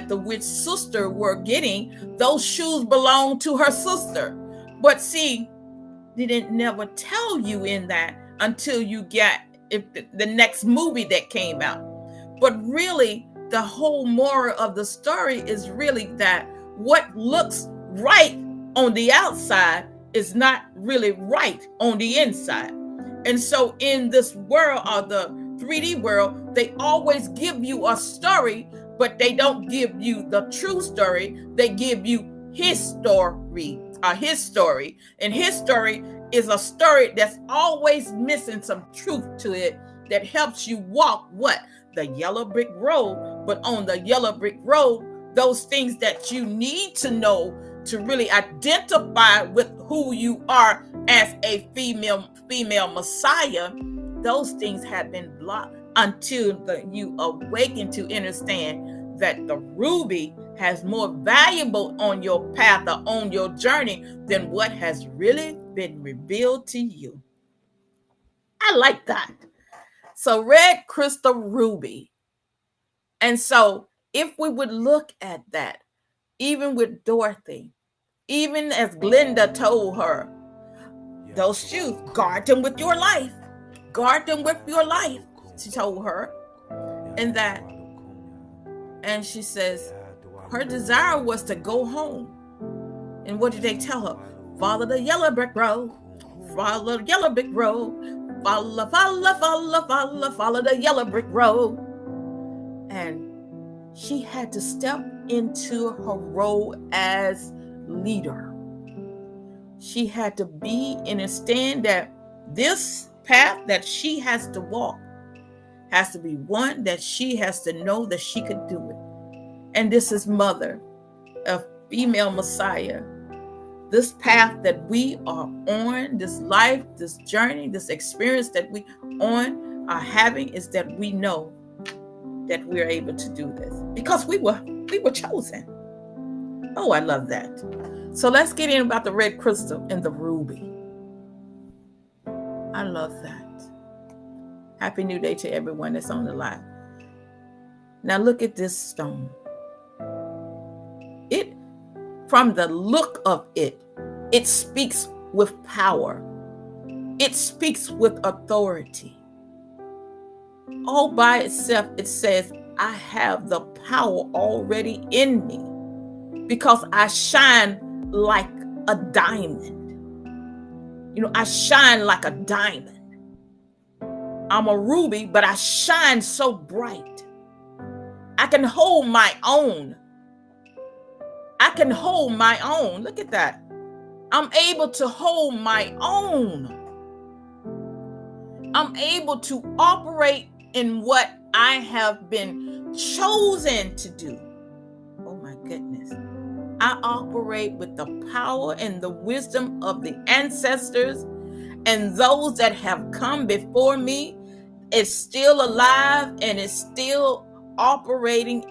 the witch sister were getting. Those shoes belong to her sister. But see, they didn't never tell you in that until you get the next movie that came out. But really, the whole moral of the story is really that what looks right on the outside is not really right on the inside. And so in this world, or the 3D world, they always give you a story, but they don't give you the true story. They give you his story. And his story is a story that's always missing some truth to it that helps you walk the yellow brick road. But on the yellow brick road, those things that you need to know to really identify with who you are as a female Messiah, those things have been blocked until you awaken to understand that the ruby has more valuable on your path or on your journey than what has really been revealed to you. I like that. So red crystal ruby. And so if we would look at that, even with Dorothy, even as Glenda told her, those shoes, guard them with your life. Guard them with your life, she told her. And she says, her desire was to go home. And what did they tell her? Follow the yellow brick road. Follow the yellow brick road. Follow the yellow brick road. And she had to step into her role as leader. She had to be and understand that this path that she has to walk has to be one that she has to know that she could do it. And this is mother, a female Messiah. This path that we are on, this life, this journey, this experience that we are having is that we know that we're able to do this because we were chosen. Oh, I love that. So let's get in about the red crystal and the ruby. I love that. Happy New Day to everyone that's on the line. Now look at this stone. It, from the look of it, it speaks with power. It speaks with authority. All by itself, it says, I have the power already in me because I shine like a diamond. I shine like a diamond. I'm a ruby, but I shine so bright. I can hold my own. I can hold my own. Look at that. I'm able to hold my own. I'm able to operate in what I have been chosen to do. Oh my goodness. I operate with the power and the wisdom of the ancestors, and those that have come before me is still alive and is still operating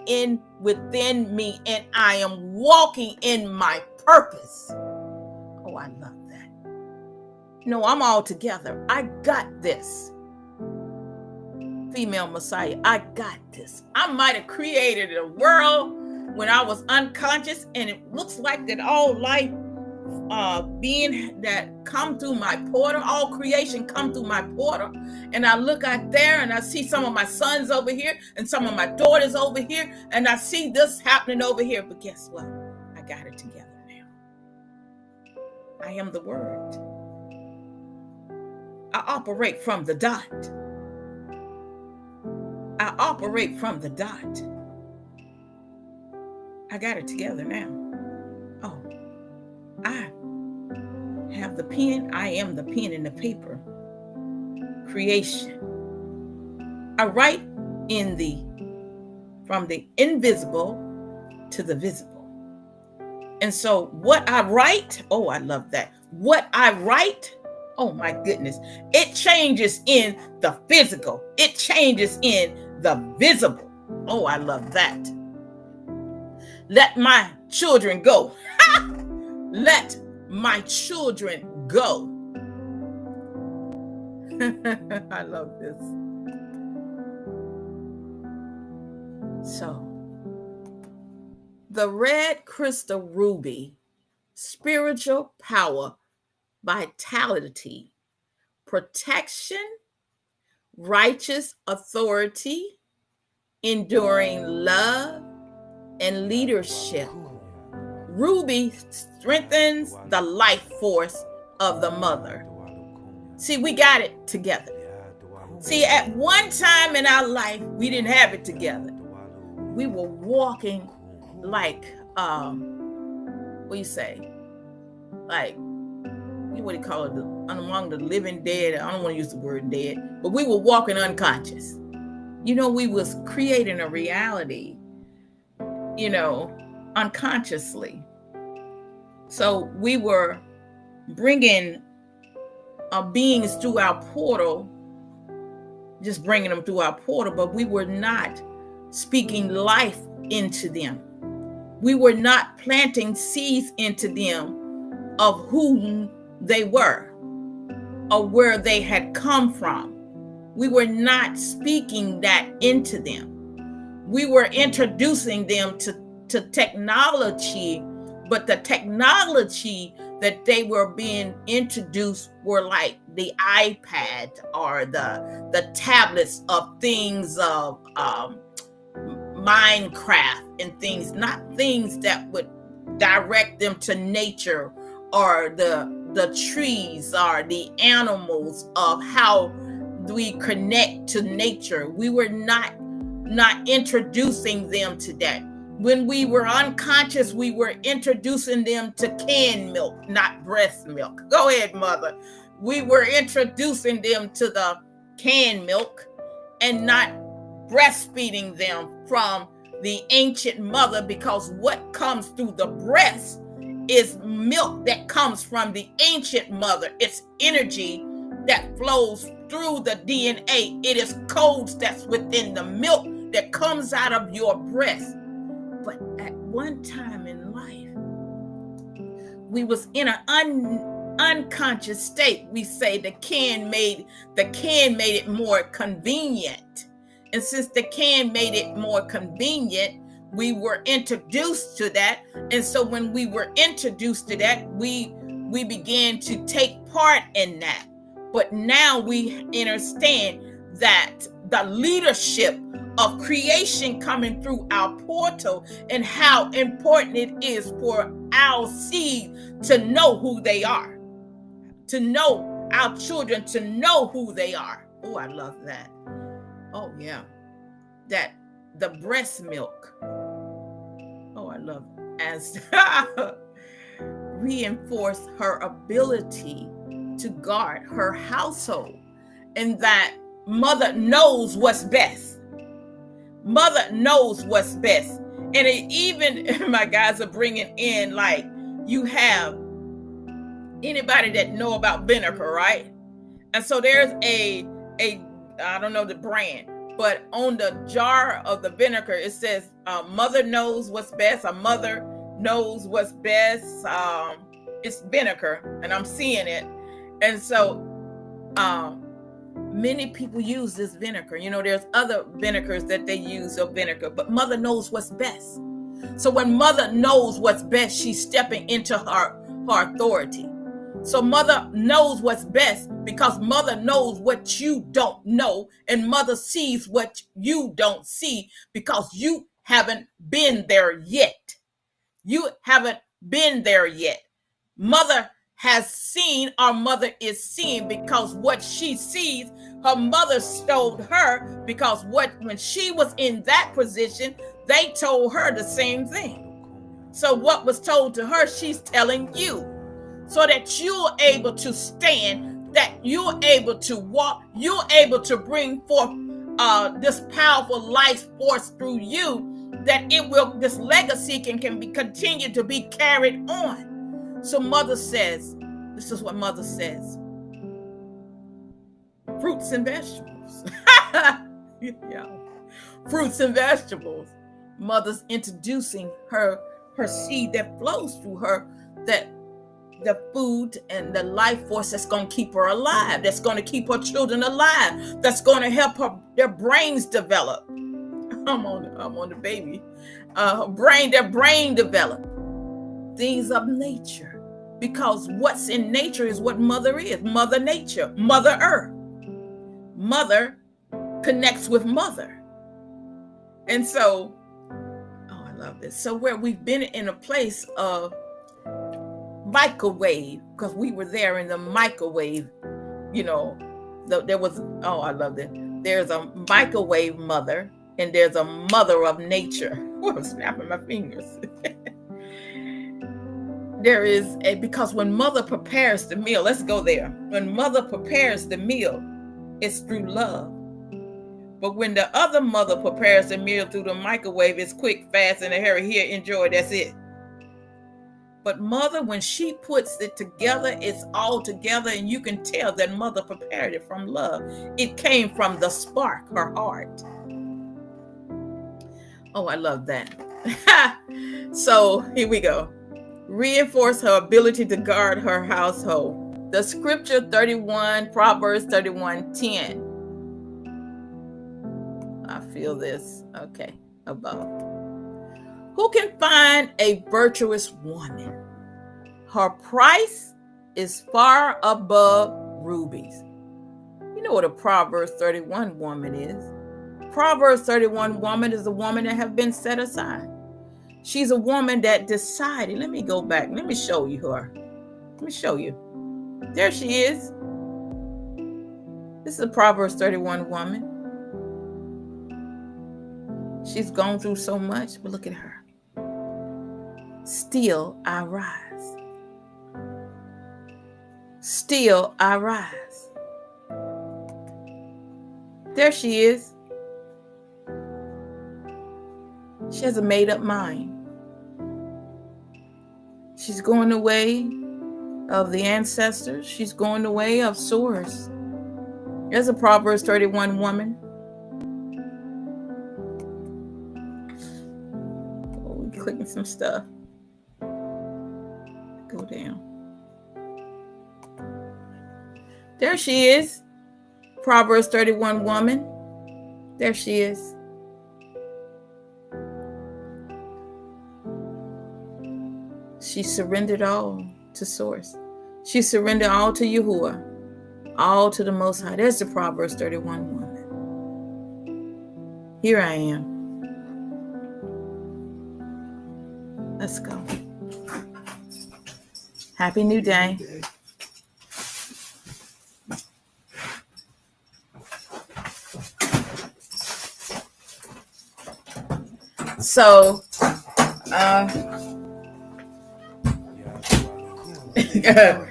within me, and I am walking in my purpose. Oh, I love that. I'm all together. I got this. female Messiah. I got this. I might have created a world when I was unconscious, and it looks like that all life being that come through my portal, all creation come through my portal. And I look out there and I see some of my sons over here and some of my daughters over here, and I see this happening over here. But guess what? I got it together now. I am the Word. I operate from the dot. I operate from the dot. I got it together now. Oh, I have the pen. I am the pen and the paper. Creation. I write from the invisible to the visible. And so what I write, oh, I love that. What I write, oh my goodness, it changes in the physical. It changes in the visible. Oh, I love that. Let my children go. Let my children go. I love this. So, the red crystal ruby, spiritual power, vitality, protection, righteous authority, enduring love, and leadership. Ruby strengthens the life force of the mother. See, we got it together. See, at one time in our life, we didn't have it together. We were walking like, what do you say? Like, what do you call it? Among the living dead. I don't want to use the word dead, but we were walking unconscious. You know, we was creating a reality, you know, unconsciously. So we were bringing beings through our portal, just bringing them through our portal, but we were not speaking life into them. We were not planting seeds into them of who they were or where they had come from. We were not speaking that into them. We were introducing them to technology, but the technology that they were being introduced were like the iPad or the tablets of things of Minecraft and things, not things that would direct them to nature or the trees or the animals of how we connect to nature. We were not introducing them to that. When we were unconscious, we were introducing them to canned milk, not breast milk. Go ahead, mother. We were introducing them to the canned milk and not breastfeeding them from the ancient mother, because what comes through the breast is milk that comes from the ancient mother. It's energy that flows through the DNA. It is codes that's within the milk that comes out of your breast. But at one time in life, we was in an unconscious state. We say the can made it more convenient. And since the can made it more convenient, we were introduced to that. And so when we were introduced to that, we began to take part in that. But now we understand that the leadership of creation coming through our portal and how important it is for our seed to know who they are, to know our children, to know who they are. Oh, I love that. Oh, yeah. That the breast milk. Oh, I love it. As reinforce her ability to guard her household, and that mother knows what's best. Mother knows what's best. And it even, my guys are bringing in, like, you have anybody that know about vinegar, right? And so there's a I don't know the brand, but on the jar of the vinegar, it says, mother knows what's best. A mother knows what's best. It's vinegar, and I'm seeing it. And so Many people use this vinegar. There's other vinegars that they use of vinegar, but mother knows what's best. So when mother knows what's best, she's stepping into her authority. So mother knows what's best because mother knows what you don't know, and mother sees what you don't see because you haven't been there yet. You haven't been there yet. Mother has seen, or mother is seeing, because what she sees, her mother told her, because when she was in that position, they told her the same thing. So what was told to her, she's telling you, so that you're able to stand, that you're able to walk, you're able to bring forth this powerful life force through you, that this legacy can continue to be carried on. So mother says, this is what mother says: fruits and vegetables. Yeah. Fruits and vegetables. Mother's introducing her seed that flows through her, that the food and the life force that's going to keep her alive, that's going to keep her children alive, that's going to help their brains develop. I'm on the baby. Their brain develop. Things of nature. Because what's in nature is what mother is. Mother nature, mother earth. Mother connects with mother. And so, I love this. So where we've been in a place of microwave, because we were there in the microwave, there was, I love it. There's a microwave mother and there's a mother of nature. I'm snapping my fingers. There is because when mother prepares the meal, let's go there. When mother prepares the meal, it's through love. But when the other mother prepares the meal through the microwave, it's quick, fast, and a hurry. Here, enjoy, that's it. But mother, when she puts it together, it's all together, and you can tell that mother prepared it from love. It came from the spark, her heart. Oh, I love that. So here we go. Reinforce her ability to guard her household. The scripture Proverbs 31:10. I feel this. Okay, above. Who can find a virtuous woman? Her price is far above rubies. You know what a Proverbs 31 woman is. Proverbs 31 woman is a woman that have been set aside. She's a woman that decided. Let me go back. Let me show you her. Let me show you. There she is. This is a Proverbs 31 woman. She's gone through so much, but look at her. Still I rise. Still I rise. There she is. She has a made-up mind. She's going the way of the ancestors. She's going the way of source. There's a Proverbs 31 woman. Oh, we're clicking some stuff. Go down. There she is. Proverbs 31 woman. There she is. She surrendered all to source. She surrendered all to Yahuwah, all to the Most High. There's the Proverbs 31 woman. Here I am. Let's go. Happy New Day. So,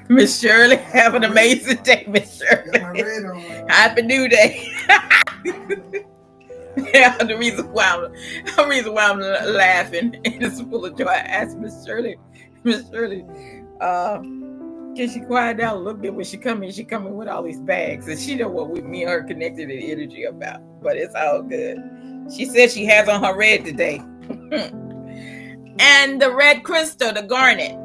Miss Shirley, have an amazing day, Miss Shirley. Happy New Day. Yeah, the reason why I'm laughing and it's full of joy. I asked Miss Shirley, can she quiet down a little bit when she come in? She coming with all these bags, and she know what me and her connected in energy about. But it's all good. She said she has on her red today, and the red crystal, the garnet.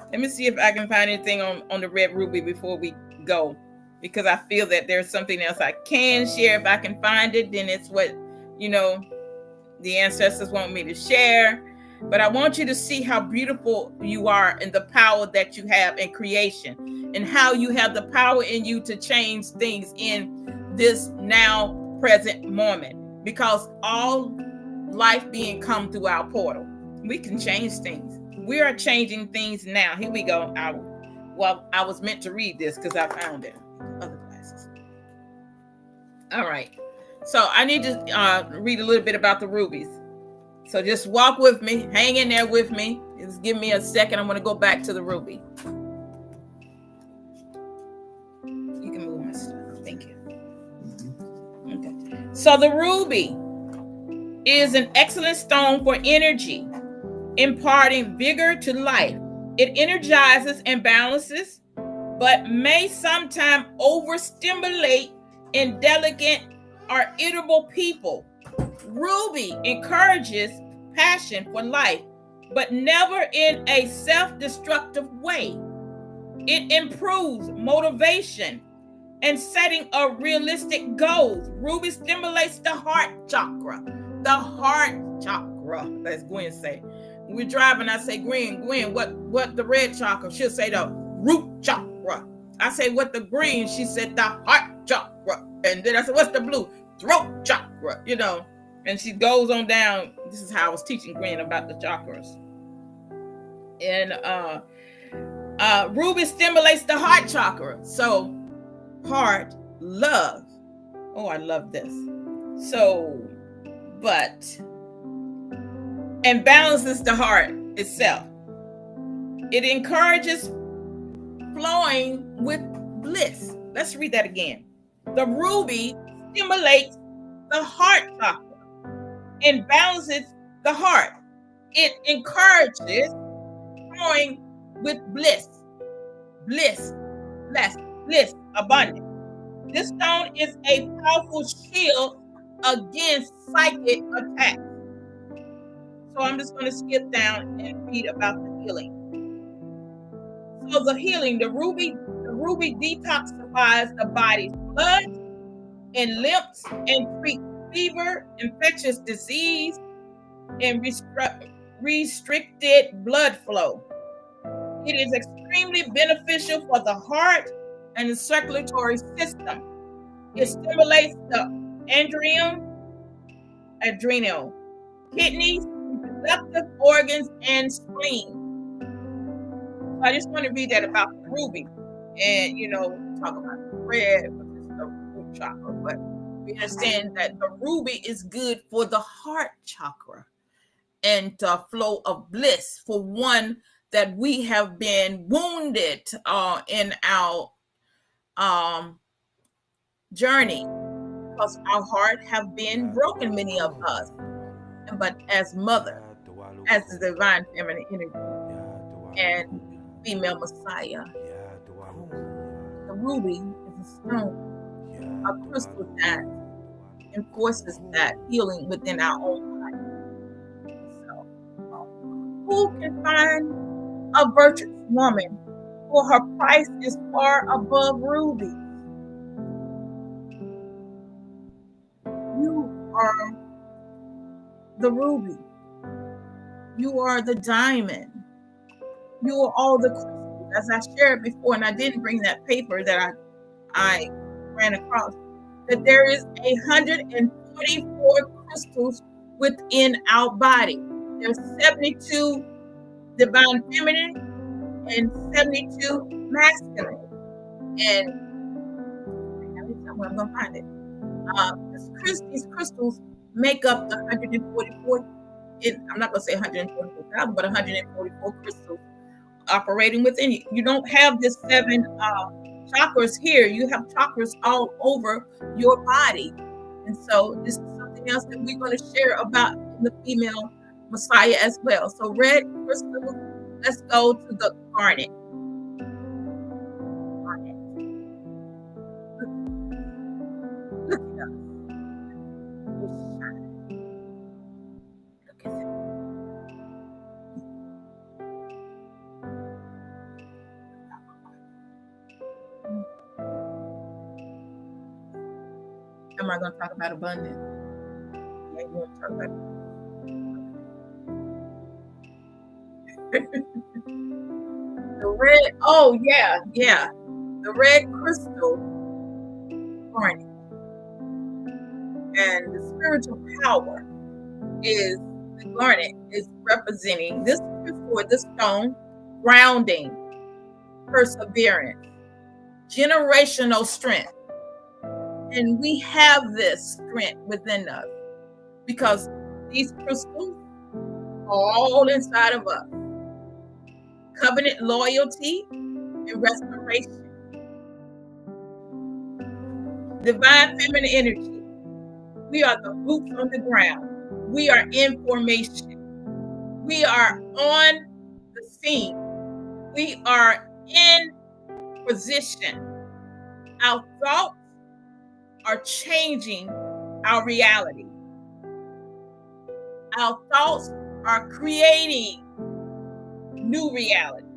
Let me see if I can find anything on the red ruby before we go. because I feel that there's something else I can share. If I can find it, then it's what, the ancestors want me to share. But I want you to see how beautiful you are and the power that you have in creation, and how you have the power in you to change things in this now present moment, because all life being come through our portal, we can change things. We are changing things now. Here we go. I was meant to read this because I found it. Other glasses. All right. So I need to read a little bit about the rubies. So just walk with me, hang in there with me. Just give me a second. I'm going to go back to the ruby. You can move my stuff. Thank you. Okay. So the ruby is an excellent stone for energy, imparting vigor to life. It energizes and balances, but may sometimes overstimulate indelicate or irritable people. Ruby encourages passion for life, but never in a self-destructive way. It improves motivation and setting of realistic goals. Ruby stimulates the heart chakra. The heart chakra, as Gwen say. When we're driving, I say, Gwen, what the red chakra? She'll say the root chakra. I say, what the green? She said the heart chakra. And then I said, what's the blue? Throat chakra, And she goes on down. This is how I was teaching Gwen about the chakras. And ruby stimulates the heart chakra. So heart, love. Oh, I love this. And balances the heart itself. It encourages flowing with bliss. Let's read that again. The ruby stimulates the heart chakra and balances the heart. It encourages flowing with bliss, abundance. This stone is a powerful shield against psychic attacks. So I'm just going to skip down and read about the healing. So the healing, the ruby detoxifies the body's blood and lymph and treats fever, infectious disease, and restricted blood flow. It is extremely beneficial for the heart and the circulatory system. It stimulates the adrenal, kidneys, reproductive organs, and spleen. So I just want to read that about the ruby, and talk about the red, which is the root chakra. But we understand that the ruby is good for the heart chakra and the flow of bliss for one that we have been wounded in our journey, because our heart have been broken, many of us. But as mother, as the divine feminine energy and female messiah, the ruby is a stone, a crystal that enforces that healing within our own life. So, who can find a virtuous woman, for her price is far above rubies? You are the ruby. You are the diamond. You are all the crystals. As I shared before, and I didn't bring that paper that I ran across, that there is 144 crystals within our body. There's 72 divine feminine and 72 masculine. And I'm going to find it. These crystals make up the 144. I'm not going to say 144,000, but 144 crystals operating within you. You don't have this 7 chakras here. You have chakras all over your body. And so this is something else that we're going to share about the female messiah as well. So red crystal, let's go to the garnet. Look at us. Look at that. am I going to talk about abundance? Yeah, you want to talk about the red. Oh yeah, yeah. The red crystal garnet and the spiritual power is the garnet is representing this crystal or this stone, grounding, perseverance, generational strength. And we have this strength within us because these crystals are all inside of us. Covenant loyalty and restoration. Divine feminine energy. We are the boots on the ground. We are in formation. We are on the scene. We are in position. Our thoughts are changing our reality. Our thoughts are creating new reality.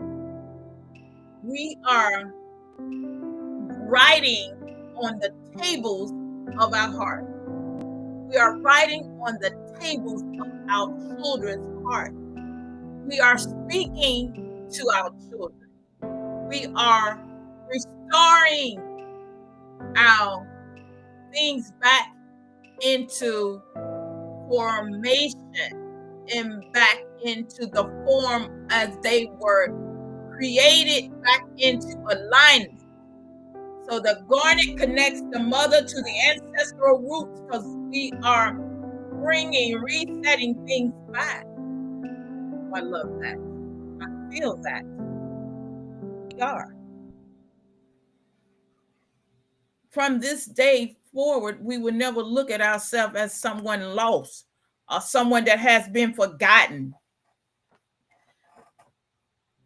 We are writing on the tables of our heart. We are writing on the tables of our children's heart. We are speaking to our children. We are restoring our things back into formation and back into the form as they were created back into alignment. So the garnet connects the mother to the ancestral roots because we are resetting things back. Oh, I love that. I feel that. We are. From this day forward, we will never look at ourselves as someone lost or someone that has been forgotten.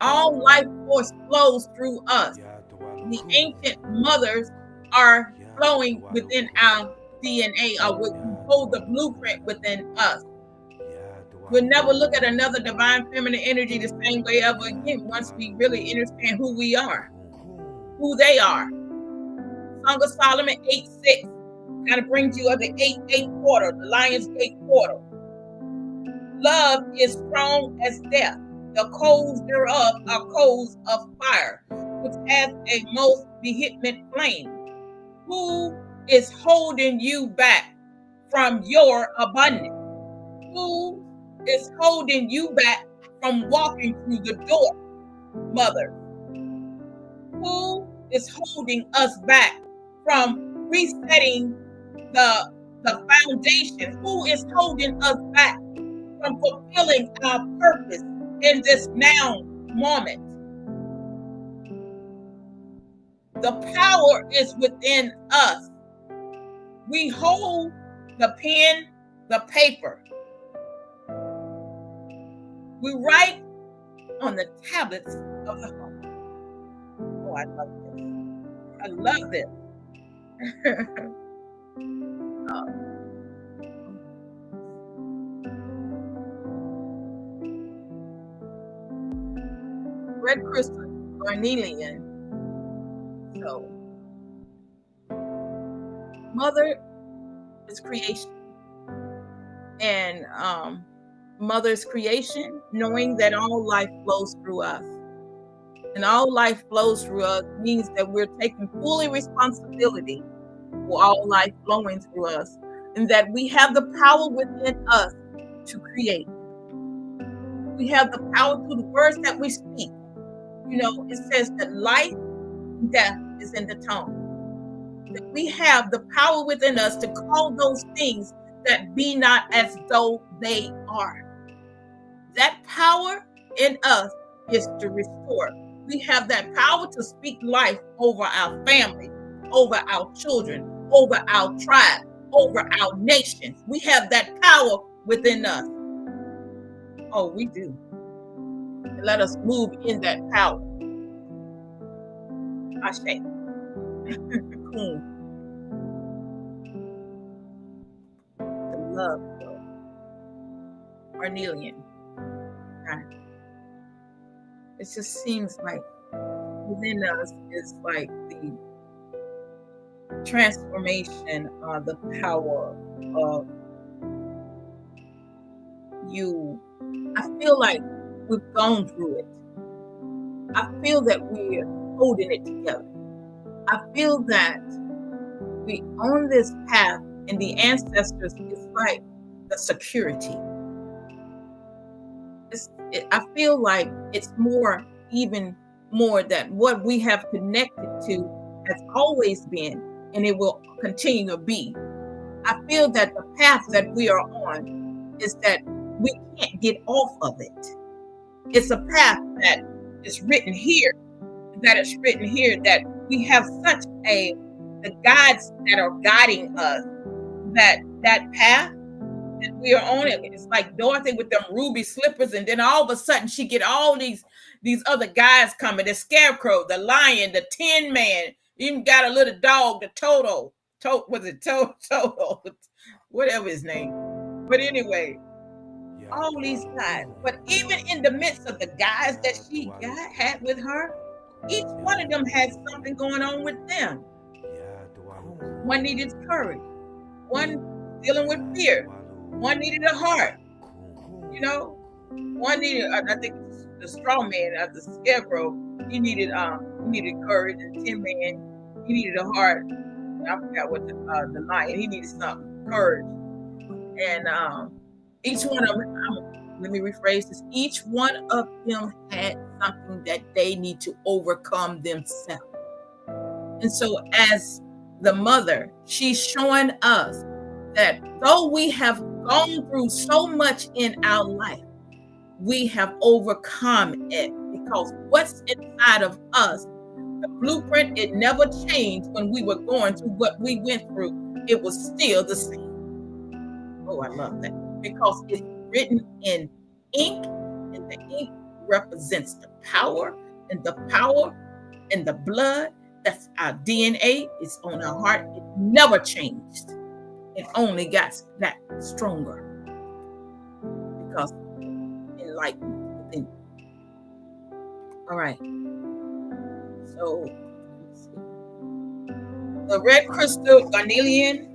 All life force flows through us. The ancient mothers are flowing within our DNA, or we hold the blueprint within us. We'll never look at another divine feminine energy the same way ever again once we really understand who we are, who they are. Song of Solomon 8:6 kind of brings you up the 8-8 portal, the Lion's Gate portal. Love is strong as death. The coals thereof are coals of fire, which has a most vehement flame. Who is holding you back from your abundance? Who is holding you back from walking through the door, mother? Who is holding us back from resetting the foundation? Who is holding us back from fulfilling our purpose in this now moment? The power is within us. We hold the pen, the paper. We write on the tablets of the heart. Oh, I love this. I love this. Red crystal, carnelian. So, mother is creation. And mother's creation, knowing that all life flows through us. And all life flows through us means that we're taking fully responsibility for all life flowing through us, and that we have the power within us to create. We have the power through the words that we speak. You know, it says that life and death is in the tongue. That we have the power within us to call those things that be not as though they are. That power in us is to restore. We have that power to speak life over our family, over our children, over our tribe, over our nations. We have that power within us. Oh, we do. Let us move in that power. Ashe. Cool. The love of carnelian. It just seems like within us is like transformation, the power of you. I feel like we've gone through it. I feel that we're holding it together. I feel that we on this path and the ancestors is like the security. I feel like it's more, even more, that what we have connected to has always been, and it will continue to be. I feel that the path that we are on is that we can't get off of it. It's a path that is written here, that we have such the guides that are guiding us, that path that we are on it. It's like Dorothy with them ruby slippers, and then all of a sudden she get all these other guys coming. The Scarecrow, the Lion, the Tin Man, even got a little dog, the Toto. Was it Toto? Whatever his name. But anyway, all these guys. But even in the midst of the guys that she had with her, each one of them had something going on with them. One needed courage. One dealing with fear. One needed a heart. One needed, I think, the straw man, the Scarecrow. He needed courage. And Tin Man, he needed a heart. I forgot what the Lion. He needed something, courage. And each one of them. Let me rephrase this. Each one of them had something that they need to overcome themselves. And so, as the mother, she's showing us that though we have gone through so much in our life, we have overcome it, because what's inside of us, the blueprint, it never changed. When we were going through what we went through, it was still the same. Oh, I love that, because it's written in ink, and the ink represents the power, and the blood. That's our DNA. It's on our heart. It never changed. It only got that stronger, because enlightened within. All right. So the red crystal carnelian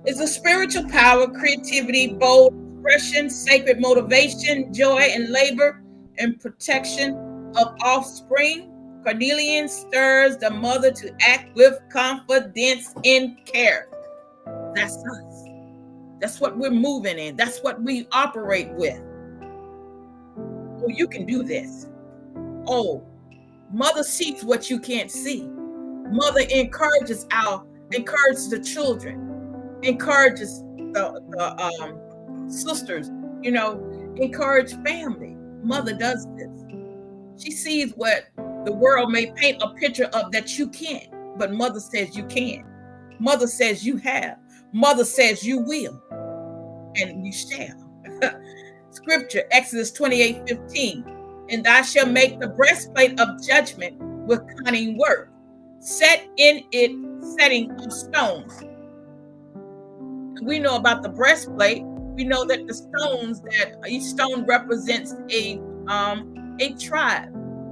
is a spiritual power, creativity, bold expression, sacred motivation, joy and labor, and protection of offspring. Carnelian stirs the mother to act with confidence and care. That's us. That's what we're moving in. That's what we operate with. Oh, you can do this. Oh, mother sees what you can't see. Mother encourages the children, encourages the sisters, encourage family. Mother does this. She sees what the world may paint a picture of that you can't, but mother says you can. Mother says you have. Mother says you will, and you shall. Scripture, Exodus 28:15. And thou shalt make the breastplate of judgment with cunning work, set in it setting of stones. We know about the breastplate. We know that the stones, that each stone represents a tribe.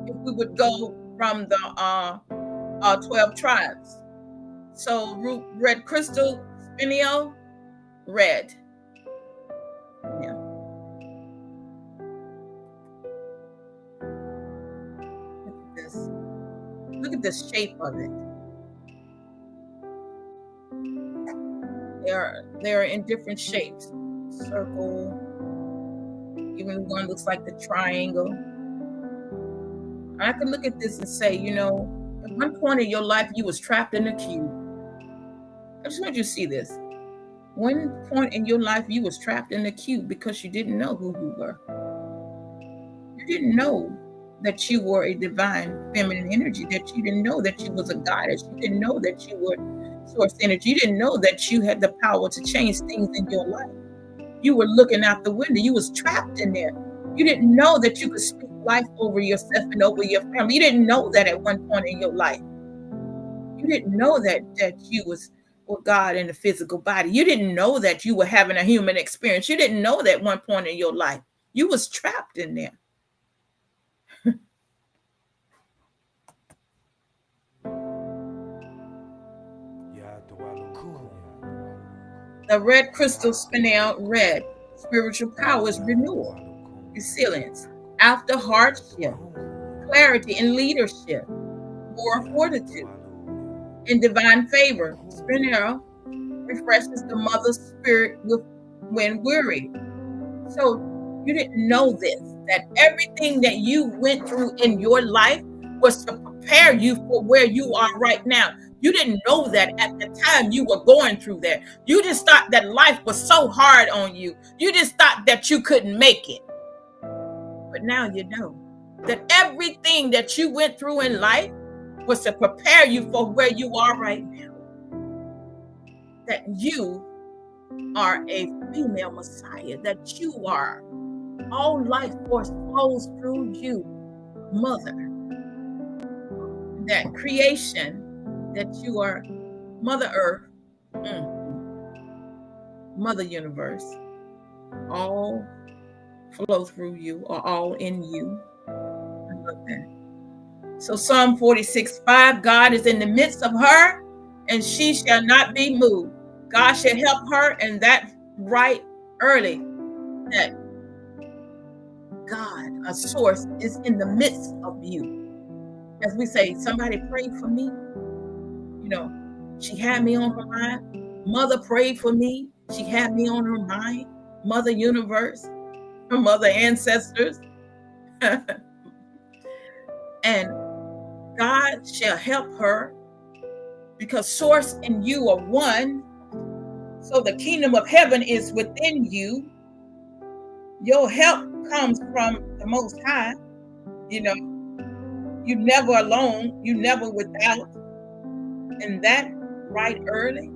If we would go from the 12 tribes. So red crystal, spinel, red. Yeah. Look at this. Look at the shape of it. They are in different shapes. Circle. Even one looks like the triangle. I could look at this and say, at one point in your life, you was trapped in a cube. I just want you to see this. One point in your life, you was trapped in a cube because you didn't know who you were. You didn't know that you were a divine feminine energy, that you didn't know that you was a goddess. You didn't know that you were source energy. You didn't know that you had the power to change things in your life. You were looking out the window. You was trapped in there. You didn't know that you could speak life over yourself and over your family. You didn't know that at one point in your life. You didn't know that you was with God in the physical body. You didn't know that you were having a human experience. You didn't know that at one point in your life. You was trapped in there. The red crystal spinel red. Spiritual power is renewal, resilience, after hardship, clarity in leadership, more fortitude, in divine favor. Spinel refreshes the mother's spirit when weary. So you didn't know this, that everything that you went through in your life was to prepare you for where you are right now. You didn't know that at the time you were going through that. You just thought that life was so hard on you. You just thought that you couldn't make it. But now you know that everything that you went through in life was to prepare you for where you are right now. That you are a female Messiah, that you are. All life force flows through you, mother. That creation, that you are Mother Earth, Mother Universe, all flow through you, or all in you. I love that. So Psalm 46:5, God is in the midst of her, and she shall not be moved. God shall help her, and that right early, that God, a source, is in the midst of you. As we say, somebody prayed for me. You know, she had me on her mind. Mother prayed for me. She had me on her mind. Mother Universe, her mother ancestors. And God shall help her, because source and you are one. So the kingdom of heaven is within you. Your help comes from the Most High. You know, you never alone, you never without. And that right early,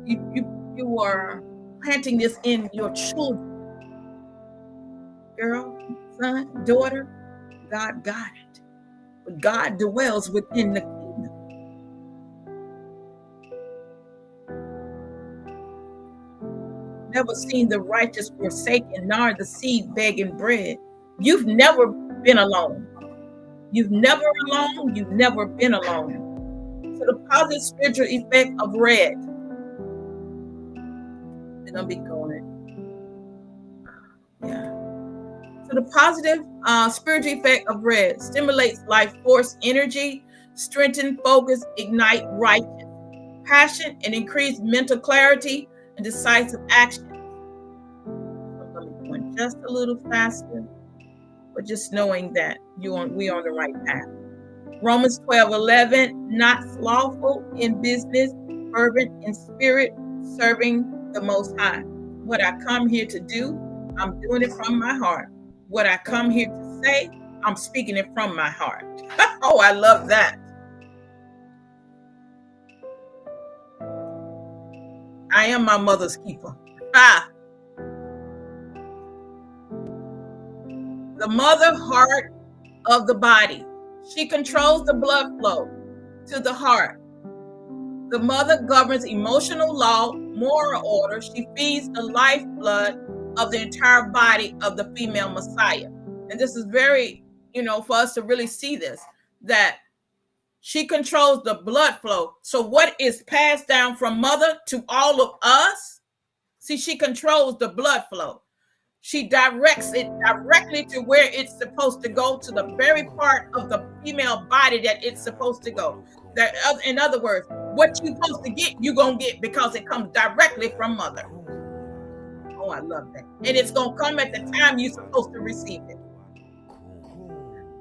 you are planting this in your children. Girl, son, daughter, God got it. But God dwells within the kingdom. Never seen the righteous forsaken, nor the seed begging bread. You've never been alone. You've never alone. You've never been alone. So the positive spiritual effect of red. We're gonna be going. Yeah. So the positive spiritual effect of red stimulates life force energy, strengthen focus, ignite righteous passion, and increase mental clarity and decisive action. I'm gonna be going just a little faster, but just knowing that we're on the right path. Romans 12:11, not slothful in business, fervent in spirit, serving the Most High. What I come here to do, I'm doing it from my heart. What I come here to say, I'm speaking it from my heart. Oh, I love that. I am my mother's keeper. Ah. The mother heart of the body. She controls the blood flow to the heart. The mother governs emotional law, moral order. She feeds the lifeblood of the entire body of the female Messiah. And this is very, for us to really see this, that she controls the blood flow. So what is passed down from mother to all of us? See, she controls the blood flow. She directs it directly to where it's supposed to go, to the very part of the female body that it's supposed to go. That, in other words, what you're supposed to get, you're going to get, because it comes directly from mother. Oh, I love that. And it's going to come at the time you're supposed to receive it.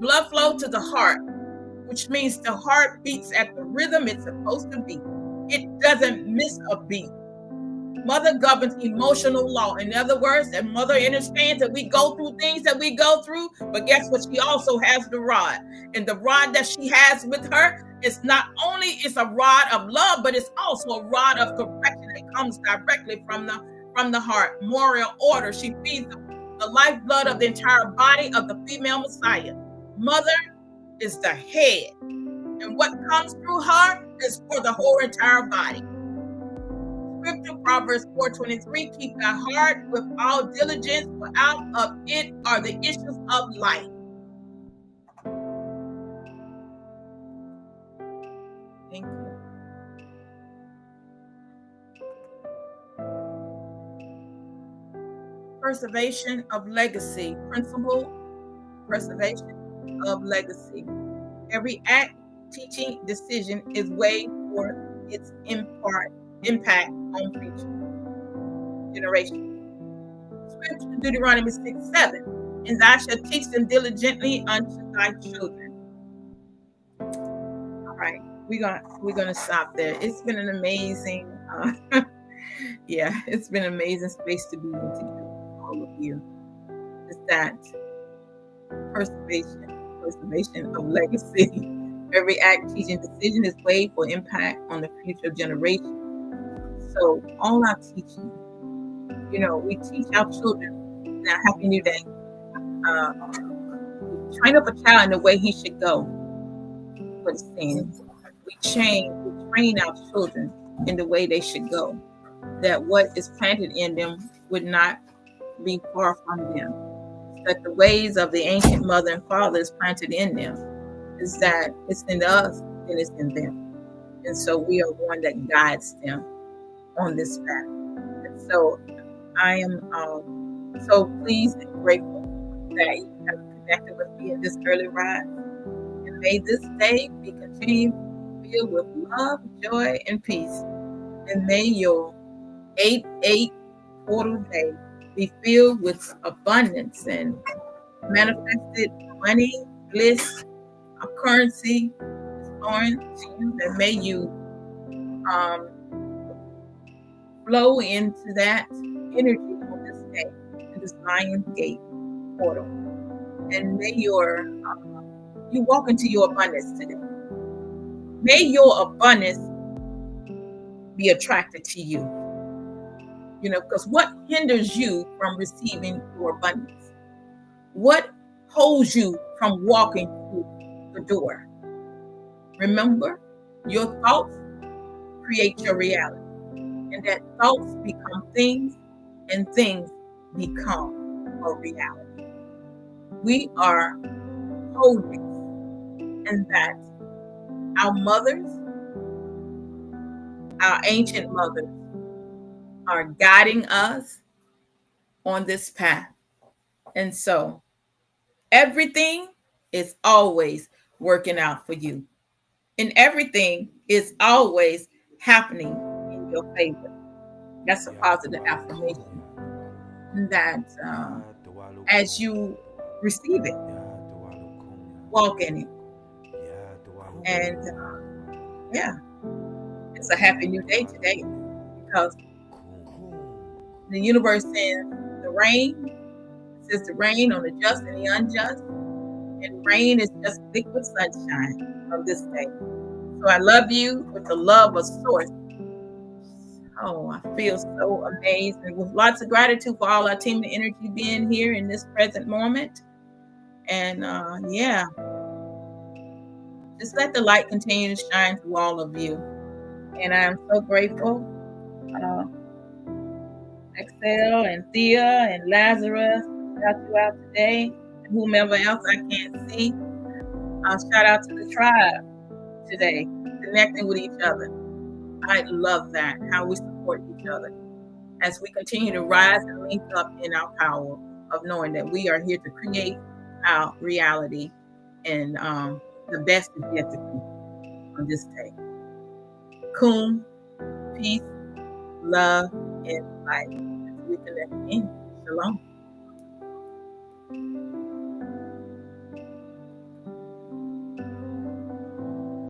Blood flow to the heart, which means the heart beats at the rhythm it's supposed to beat. It doesn't miss a beat. Mother governs emotional law. In other words, that mother understands that we go through things that we go through, but guess what? She also has the rod. And the rod that she has with her is not only it's a rod of love, but it's also a rod of correction that comes directly from the heart. Moral order. She feeds the lifeblood of the entire body of the female Messiah. Mother is the head. And what comes through her is for the whole entire body. Scripture, Proverbs 4:23, keep thy heart with all diligence, for out of it are the issues of life. Thank you. preservation of legacy. Principle, preservation of legacy. Every act, teaching, decision is weighed for its impact on future generations. Scripture, Deuteronomy 6:7. And thou shalt teach them diligently unto thy children. All right, we're gonna stop there. It's been an amazing, yeah, it's been an amazing space to be in together with all of you. It's that preservation of legacy. Every act, teaching, decision is weighed for impact on the future generation. So all our teaching, we teach our children. Now, Happy New Day. Train up a child in the way he should go. What it's saying. We train our children in the way they should go. That what is planted in them would not be far from them. That the ways of the ancient mother and father is planted in them. Is that it's in us and it's in them. And so we are one that guides them on this path. And so I am so pleased and grateful that you have connected with me in this early rise. And may this day be continued filled with love, joy, and peace. And may your 8/8 portal day be filled with abundance and manifested money, bliss, a currency restoring to you. That may you flow into that energy on this day, in this Lion's Gate portal. And may you walk into your abundance today. May your abundance be attracted to you. Because what hinders you from receiving your abundance? What holds you from walking through the door? Remember, your thoughts create your reality. And that thoughts become things, and things become a reality. We are wholeness, and that our mothers, our ancient mothers, are guiding us on this path. And so everything is always working out for you. And everything is always happening in your favor. That's a positive affirmation. That as you receive it, walk in it. And it's a happy new day today, because the universe sends the rain. It says the rain on the just and the unjust. And rain is just liquid sunshine on this day. So I love you with the love of source. Oh, I feel so amazed, and with lots of gratitude for all our team and energy being here in this present moment. And just let the light continue to shine through all of you. And I am so grateful. Excel and Thea and Lazarus, shout you out today. And whomever else I can't see, shout out to the tribe today, connecting with each other. I love that, how we support each other as we continue to rise and link up in our power of knowing that we are here to create our reality, and the best is yet to come on this day. Kum, peace, love, and light. As we connect in. Shalom.